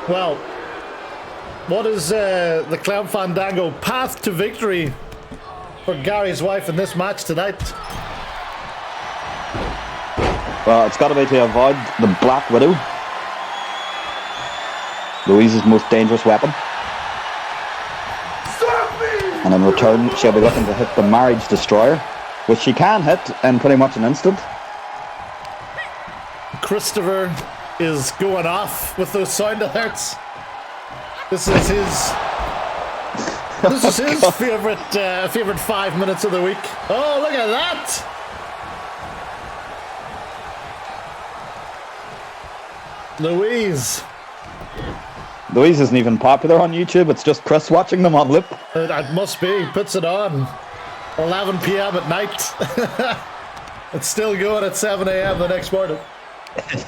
Well, what is the Clown Fandango path to victory for Gary's wife in this match tonight? Well, it's got to be to avoid the Black Widow, Louise's most dangerous weapon. And in return, she'll be looking to hit the Marriage Destroyer, which she can hit in pretty much an instant. Christopher is going off with those sound alerts. This is his favorite 5 minutes of the week. Oh, look at that! Louise isn't even popular on YouTube. It's just Chris watching them on loop. It must be. Puts it on 11 p.m. at night. It's still going at 7 a.m. the next morning.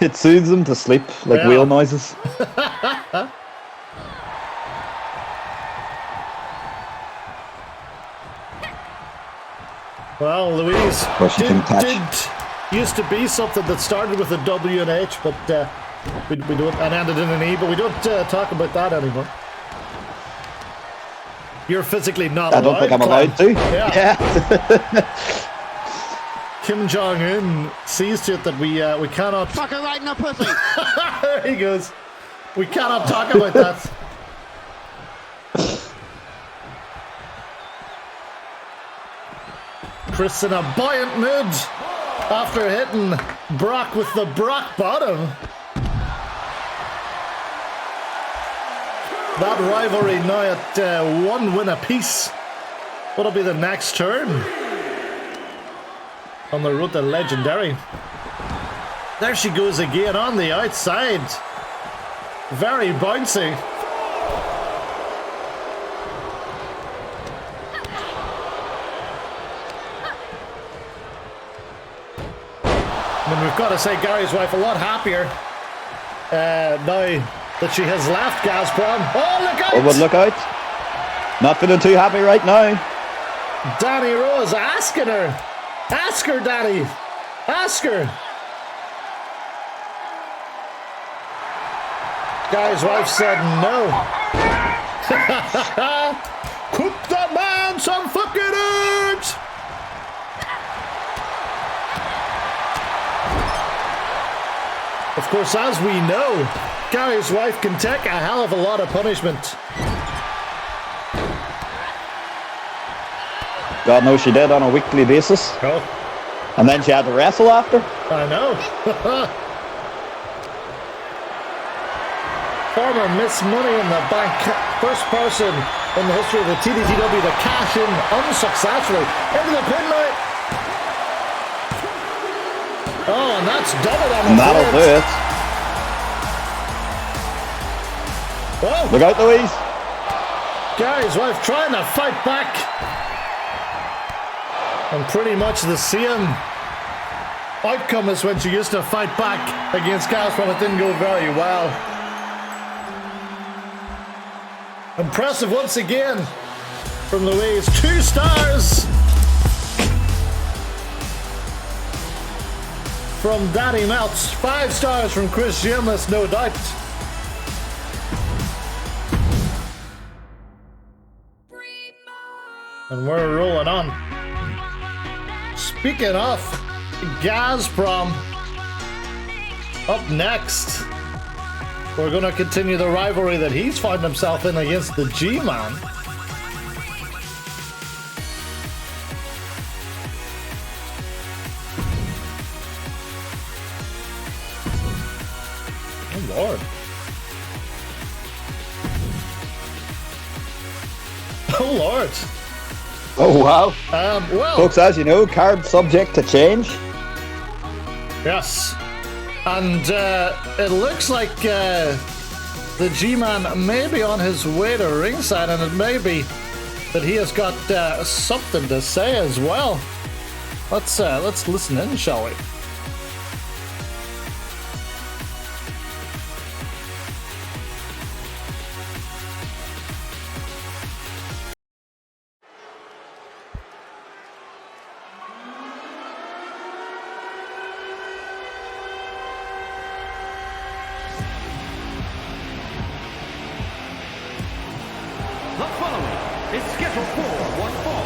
It soothes them to sleep, like wheel noises. Well, Louise did used to be something that started with a W and H, but we don't, and ended in an E, but we don't talk about that anymore. You're physically not allowed. I don't think I'm allowed to. Yeah. Kim Jong-un sees to it that we cannot... Fuck her right in the pussy. There he goes. We cannot talk about that. Chris in a buoyant mood after hitting Brock with the Brock bottom. That rivalry now at 1 win apiece. What'll be the next turn? On the road to Legendary. There she goes again on the outside. Very bouncy. I mean, we've got to say Gary's wife a lot happier now that she has left Gazprom. Oh, look out! Oh, but look out. Not feeling too happy right now. Danny Rose asking her. Ask her, Daddy. Ask her. Guy's wife said no. Cook the man some fucking eggs! Of course, as we know, Gary's wife can take a hell of a lot of punishment. God knows she did on a weekly basis. Oh. And then she had to wrestle after. I know. Former Miss Money in the Bank. First person in the history of the TDTW to cash in unsuccessfully into the pin night. Oh, and that's double on the And that'll do it. Whoa. Look out, Louise. Gary's wife trying to fight back. And pretty much the same outcome as when she used to fight back against Gazprom. It didn't go very well. Impressive once again from Louise. 2 stars from Danny Meltz. 5 stars from Chris Shameless, no doubt. And we're rolling on. Speaking of Gazprom, up next, we're going to continue the rivalry that he's found himself in against the G-Man. Oh, Lord. Oh, Lord. Oh, wow. Well, folks, as you know, card subject to change. Yes. And it looks like the G-Man may be on his way to ringside, and it may be that he has got something to say as well. Let's listen in, shall we? The following is scheduled for one fall,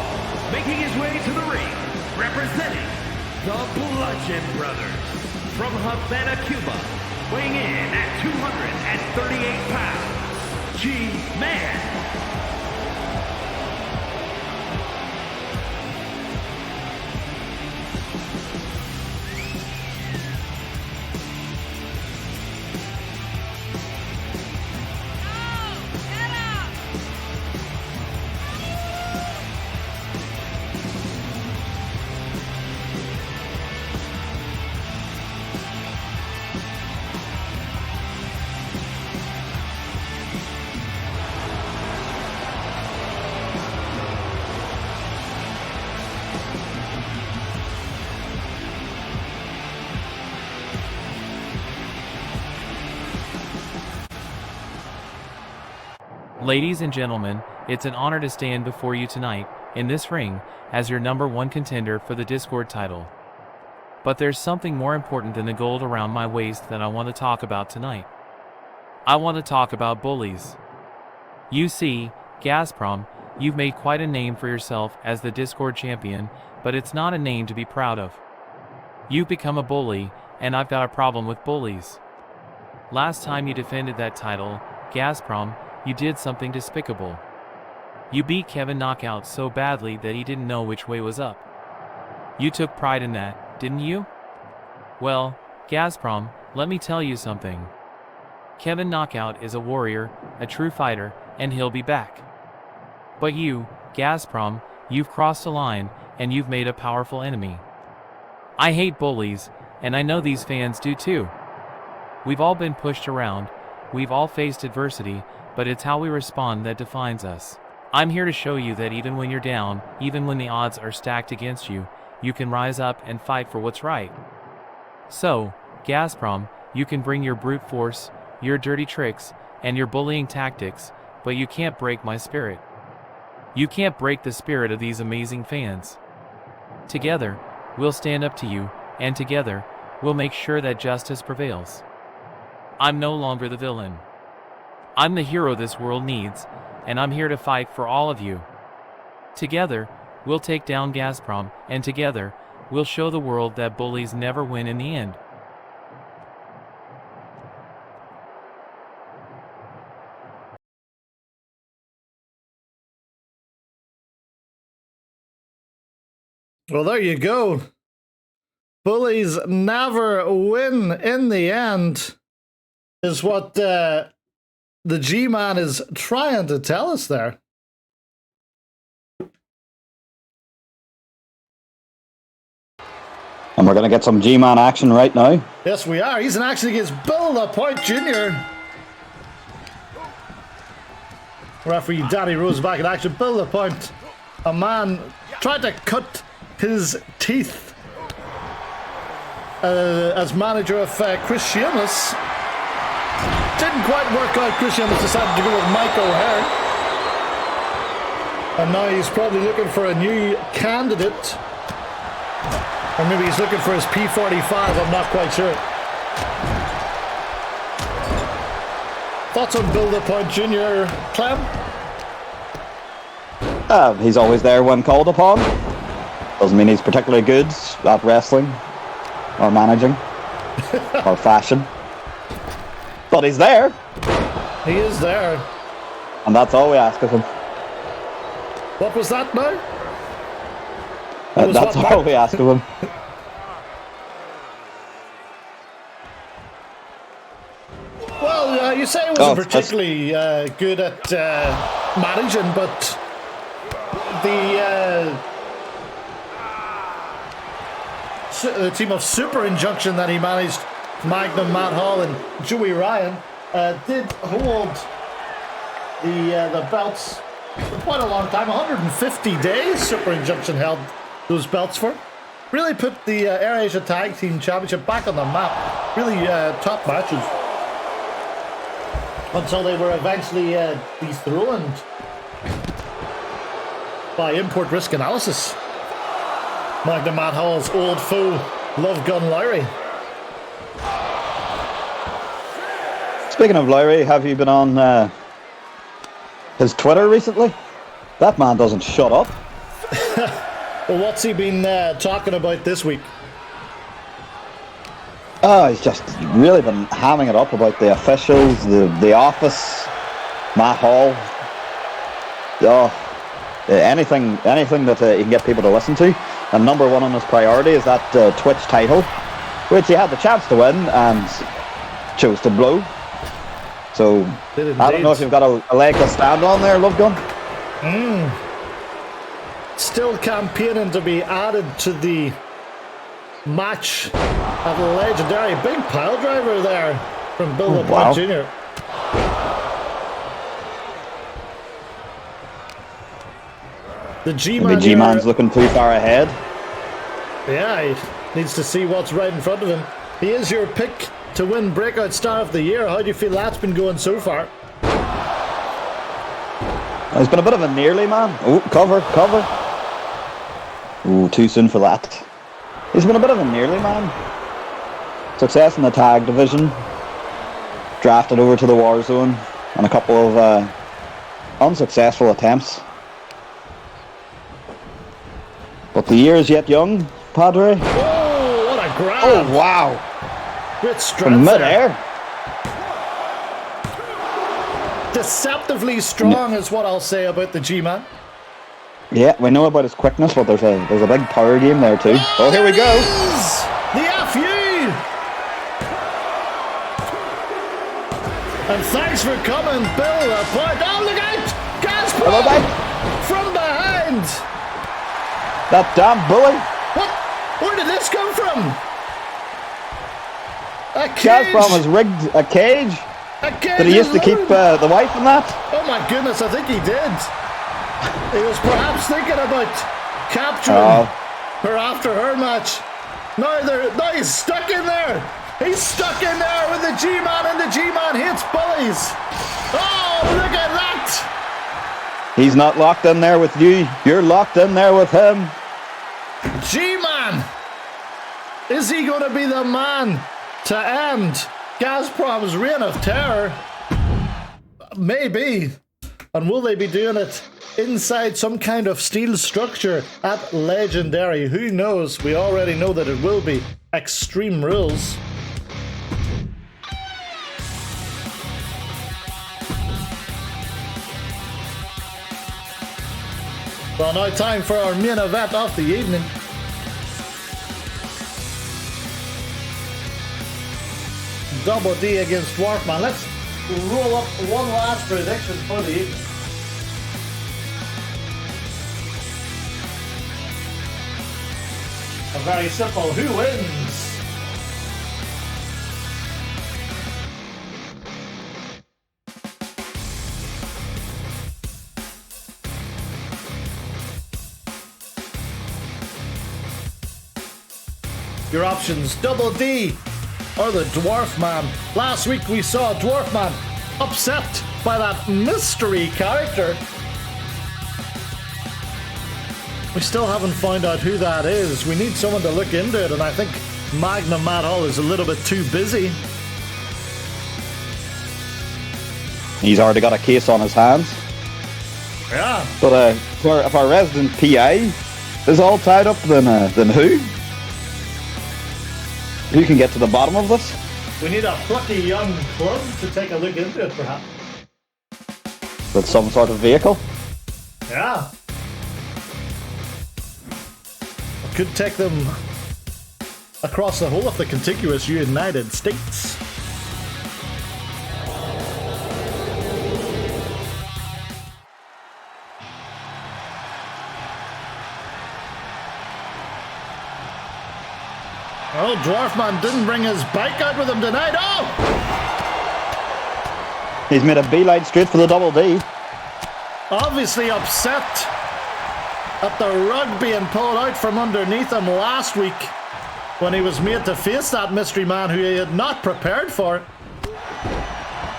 making his way to the ring, representing the Bludgeon Brothers from Havana, Cuba, weighing in at 238 pounds, G-Man. Ladies and gentlemen, it's an honor to stand before you tonight, in this ring, as your #1 contender for the Discord title. But there's something more important than the gold around my waist that I want to talk about tonight. I want to talk about bullies. You see, Gazprom, you've made quite a name for yourself as the Discord champion, but it's not a name to be proud of. You've become a bully, and I've got a problem with bullies. Last time you defended that title, Gazprom, you did something despicable. You beat Kevin Knockout so badly that he didn't know which way was up. You took pride in that, didn't you? Well, Gazprom, let me tell you something. Kevin Knockout is a warrior, a true fighter, and he'll be back. But you, Gazprom, you've crossed a line, and you've made a powerful enemy. I hate bullies, and I know these fans do too. We've all been pushed around, we've all faced adversity, but it's how we respond that defines us. I'm here to show you that even when you're down, even when the odds are stacked against you, you can rise up and fight for what's right. So, Gazprom, you can bring your brute force, your dirty tricks, and your bullying tactics, but you can't break my spirit. You can't break the spirit of these amazing fans. Together, we'll stand up to you, and together, we'll make sure that justice prevails. I'm no longer the villain. I'm the hero this world needs, and I'm here to fight for all of you. Together, we'll take down Gazprom, and together, we'll show the world that bullies never win in the end. Well, there you go. Bullies never win in the end, is what the G-Man is trying to tell us there. And we're going to get some G-Man action right now. Yes, we are. He's in action against Bill LaPointe Jr. Referee Danny Rose back in action. Bill LaPointe, a man tried to cut his teeth as manager of Chris Sheamus. Didn't quite work out. Chris Sheamus decided to go with Mike O'Hare. And now he's probably looking for a new candidate. Or maybe he's looking for his P45, I'm not quite sure. Thoughts on Bill LaPointe Jr., Clem? He's always there when called upon. Doesn't mean he's particularly good at wrestling, or managing, or fashion. But he's there. He is there. And that's all we ask of him. What was that now? That's all we ask of him. Well, you say he wasn't particularly good at managing, but the team of Super Injunction that he managed, Magnum, Matt Hall, and Joey Ryan, did hold the belts for quite a long time. 150 days Super Injunction held those belts for. Really put the Air Asia Tag Team Championship back on the map. Really top matches. Until they were eventually dethroned by Import Risk Analysis. Magnum Matt Hall's old foe, Love Gun Lowry. Speaking of Lowry, have you been on his Twitter recently? That man doesn't shut up. Well, what's he been talking about this week? Oh, he's just really been hamming it up about the officials, the office, Matt Hall. Oh, anything that he can get people to listen to. And number one on his priority is that Twitch title, which he had the chance to win and chose to blow. So I don't know if you've got a leg to stand on there, Love Gun. Still campaigning to be added to the match of the legendary big pile driver there from Bill LaPointe Jr. The G-Man's looking too far ahead. Yeah, he needs to see what's right in front of him. He is your pick to win Breakout Star of the Year. How do you feel that's been going so far? He's been a bit of a nearly man. Oh, cover. Oh, too soon for that. He's been a bit of a nearly man. Success in the tag division. Drafted over to the Warzone. And a couple of unsuccessful attempts. But the year is yet young, Padre. Oh, what a grab. Oh, wow. Great strength from mid-air. Deceptively strong is what I'll say about the G-Man. Yeah, we know about his quickness, but there's a big power game there too. Oh, here we go. The FU! And thanks for coming, Bill LaPointe. Oh, look out! Gazprom! From behind! That damn bully! What? Where did this come from? A cage! Gazprom has rigged a cage. Did he used to keep the wife in that? Oh my goodness, I think he did. He was perhaps thinking about capturing her after her match. Now he's stuck in there. He's stuck in there with the G-Man, and the G-Man hits bullies. Oh, look at that! He's not locked in there with you. You're locked in there with him. G-Man! Is he going to be the man to end Gazprom's reign of terror? Maybe. And will they be doing it inside some kind of steel structure at Legendary? Who knows? We already know that it will be Extreme Rules. Well, now time for our main event of the evening. Double D against Dwarfman. Let's roll up one last prediction for the evening. A very simple, who wins? Your options, Double D or the Dwarfman. Last week we saw Dwarfman upset by that mystery character. We still haven't found out who that is. We need someone to look into it, and I think Magnum Matt Hall is a little bit too busy. He's already got a case on his hands. Yeah. But if our resident PI is all tied up, then who? Who can get to the bottom of this? We need a plucky young club to take a look into it, perhaps. With some sort of vehicle? Yeah. It could take them across the whole of the contiguous United States. Oh, Dwarfman didn't bring his bike out with him tonight. Oh! He's made a beeline straight for the Double D. Obviously upset at the rug being pulled out from underneath him last week when he was made to face that mystery man who he had not prepared for.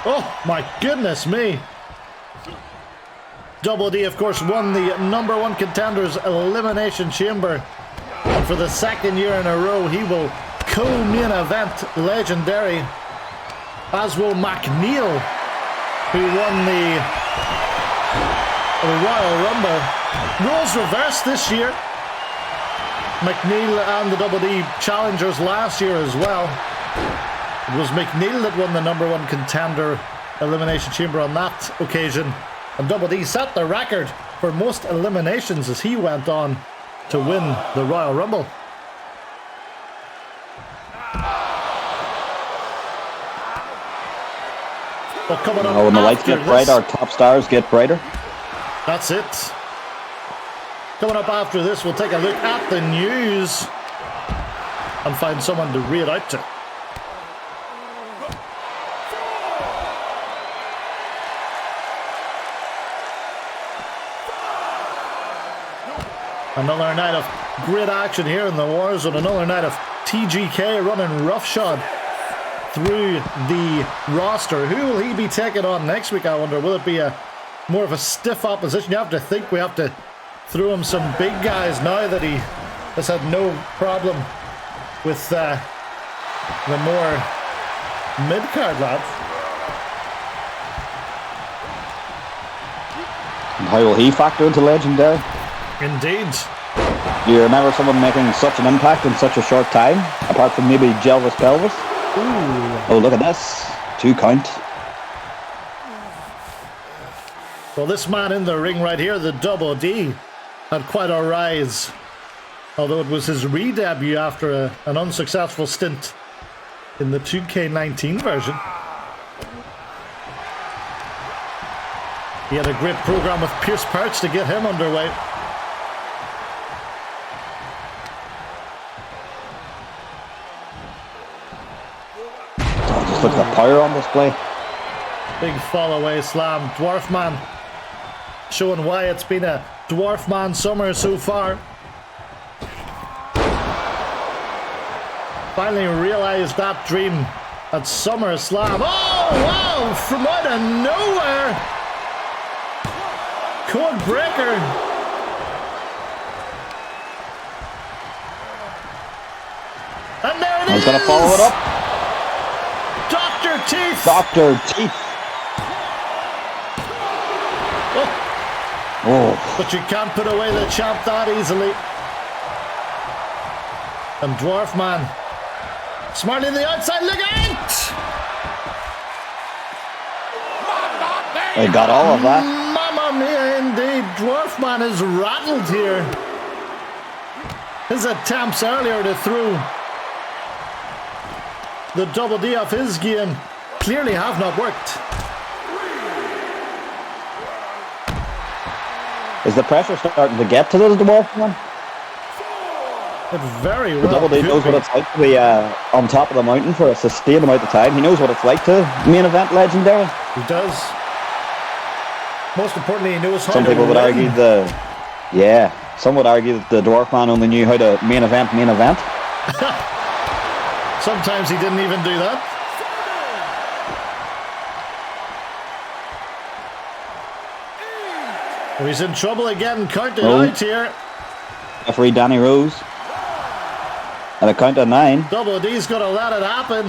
Oh, my goodness me. Double D, of course, won the #1 Contenders Elimination Chamber. And for the second year in a row, he will co-main event Legendary, as will McNeil, who won the Royal Rumble. Roles reversed this year. McNeil and the Double D challengers last year as well. It was McNeil that won the #1 Contender Elimination Chamber on that occasion. And Double D set the record for most eliminations as he went on to win the Royal Rumble. Well, coming up when the lights get bright, our top stars get brighter. That's it. Coming up after this, we'll take a look at the news and find someone to read out to. Another night of great action here in the Warzone. Another night of TGK running roughshod through the roster. Who will he be taking on next week, I wonder? Will it be more of a stiff opposition? You have to think we have to throw him some big guys now that he has had no problem with the more mid-card lads. And how will he factor into Legendary? Indeed. Do you remember someone making such an impact in such a short time? Apart from maybe Jelvis Pelvis? Ooh. Oh, look at this. 2 count. Well, this man in the ring right here, the Double D, had quite a rise. Although it was his re-debut after an unsuccessful stint in the 2K19 version. He had a great program with Pierce Perch to get him underway. Just look at the power on display. Big fall away slam. Dwarfman showing why it's been a Dwarfman summer so far. Finally realized that dream at SummerSlam. Oh, wow! From out of nowhere! Code breaker! And there it is! He's going to follow it up. Dr. Teeth! Dr. Teeth. Oh. But you can't put away the champ that easily. And Dwarfman. Smartly in the outside, look out! They got all of that. Mamma mia, indeed. Dwarfman is rattled here. His attempts earlier to throw the double D off his game clearly have not worked. Is the pressure starting to get to the Dwarfman? It very well. The double D knows what it's like to be on top of the mountain for a sustained amount of time. He knows what it's like to main event legendary. He does. Most importantly, he knows how Some to people would win. argue some would argue that the Dwarfman only knew how to main event. Sometimes he didn't even do that. Oh, he's in trouble again, counted out here. Referee Danny Rose. At a count of 9. Double D's gonna let it happen.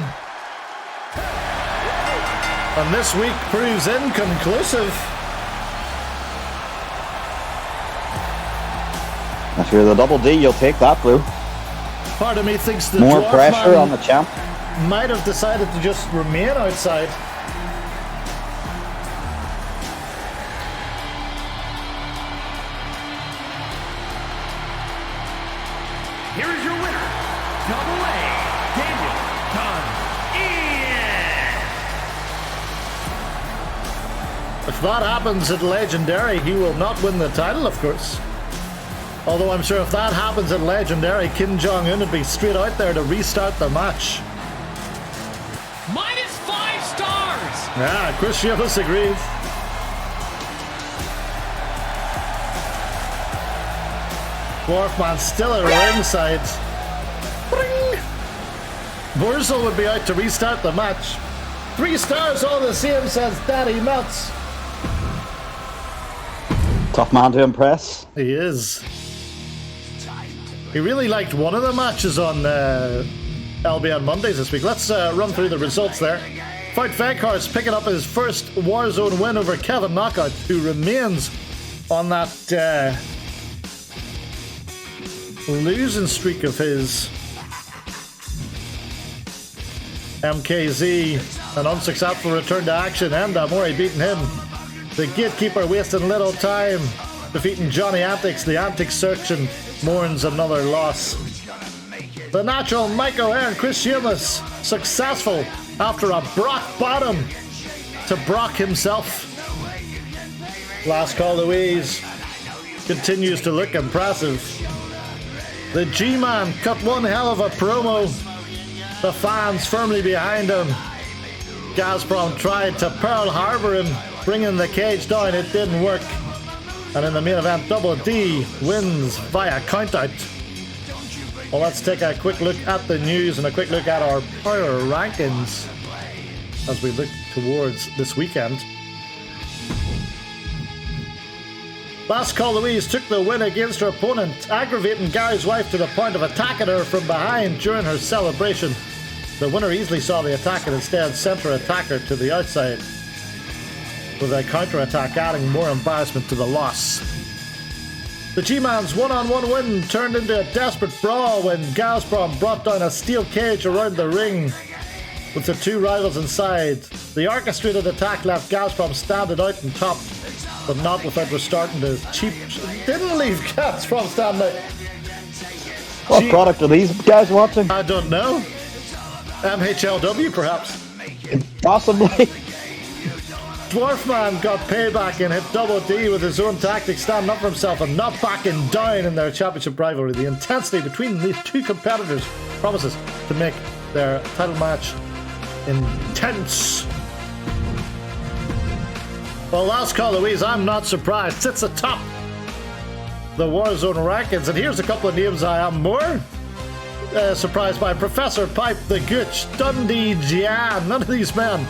And this week proves inconclusive. If you're the double D, you'll take that, bro. Part of me thinks the More Dwarfman pressure on the champ. might have decided to just remain outside. Here is your winner, Double A, Daniel Ian. If that happens at Legendary, he will not win the title, of course. Although I'm sure if that happens at Legendary, Kim Jong-un would be straight out there to restart the match. -5 stars! Yeah, Chris Shivas agrees. Dwarfman still at ringside. Bring! Wurzel would be out to restart the match. 3 stars all the same, says Daddy Nuts. Tough man to impress. He is. He really liked one of the matches on LB on Mondays this week. Let's run through the results there. Fight Vekhorst picking up his first Warzone win over Kevin Knockout, who remains on that losing streak of his. MKZ, an unsuccessful return to action, and Amori beating him. The Gatekeeper wasting little time, defeating Johnny Antics. The Antics Searching mourns another loss. The Natural Mike O'Hare and Chris Sheamus successful after a Brock bottom to Brock himself. Last Call Louise continues to look impressive. The G-Man cut one hell of a promo. The fans firmly behind him. Gazprom tried to Pearl Harbor him, bringing the cage down. It didn't work. And in the main event, Double D wins via countout. Well, let's take a quick look at the news and a quick look at our power rankings as we look towards this weekend. Last Call Louise took the win against her opponent, aggravating Gary's wife to the point of attacking her from behind during her celebration. The winner easily saw the attack and instead sent her attacker to the outside, with a counter-attack adding more embarrassment to the loss. The G-Man's one-on-one win turned into a desperate brawl when Gazprom brought down a steel cage around the ring with the 2 rivals inside. The orchestrated attack left Gazprom standing out and top, but not without restarting the cheap... Didn't leave Gazprom standing out. What product are these guys watching? I don't know. MHLW, perhaps. Possibly. Dwarfman got payback and hit Double D with his own tactics, standing up for himself and not backing down in their championship rivalry. The intensity between these two competitors promises to make their title match intense. Well, Last Call Louise, I'm not surprised, sits atop the Warzone rankings, and here's a couple of names I am more surprised by. Professor Pipe, The Gooch, Dundee Jan. None of these men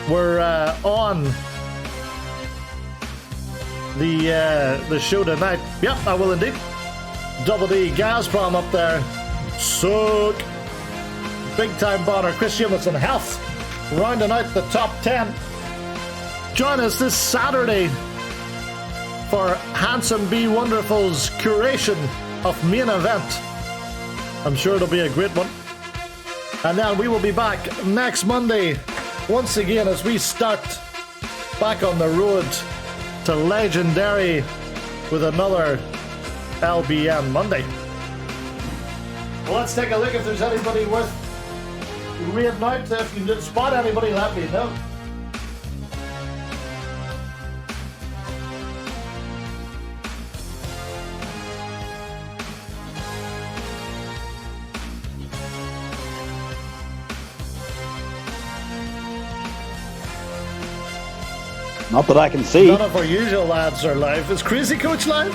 were on the show tonight. Yep, I will indeed. Double D, Gazprom up there. Soak. Big time Bonner, Chris Sheamus and Health rounding out the top 10. Join us this Saturday for Handsome Be Wonderful's curation of main event. I'm sure it'll be a great one. And then we will be back next Monday once again as we start back on the road to Legendary with another LBN Monday. Well, let's take a look if there's anybody worth reading out. If you did spot anybody, let me know. Not that I can see. None of our usual lads are live. Is Crazy Coach live?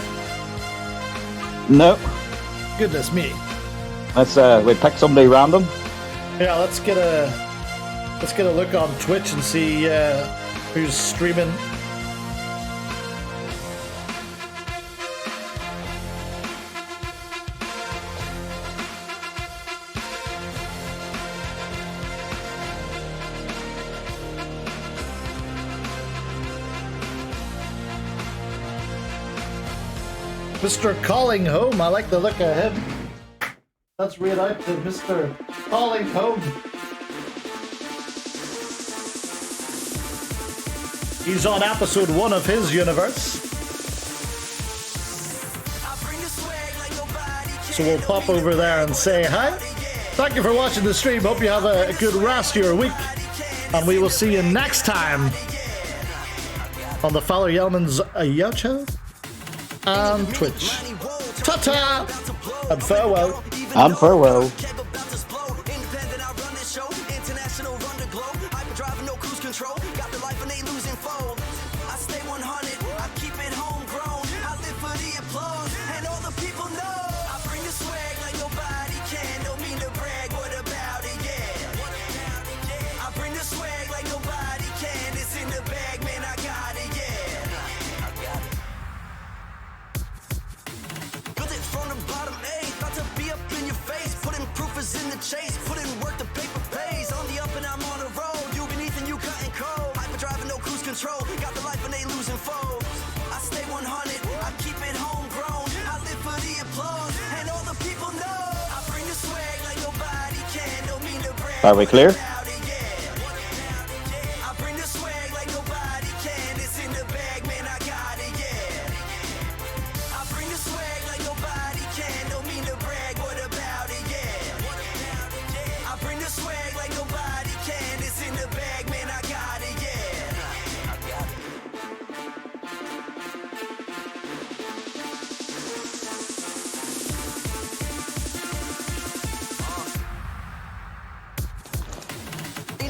No. Goodness me. Let's we pick somebody random. Yeah, let's get a look on Twitch and see who's streaming. Mr. Calling Home, I like the look of him. Let's read out to Mr. Calling Home. He's on episode 1 of his universe. So we'll pop over there and say hi. Thank you for watching the stream. Hope you have a good rest of your week. And we will see you next time on the Fowler Yellman's YouTube and Twitch. Ta-ta! And farewell. And farewell. In the chase, put in work, the paper pays. On the up and I'm on the road. You beneath and you cutting cold. Hyper driving, no cruise control. Got the life and they losing foes. I stay 100, I keep it homegrown. I live for the applause, and all the people know. I bring the swag like nobody can. Don't mean to brag. Are we clear?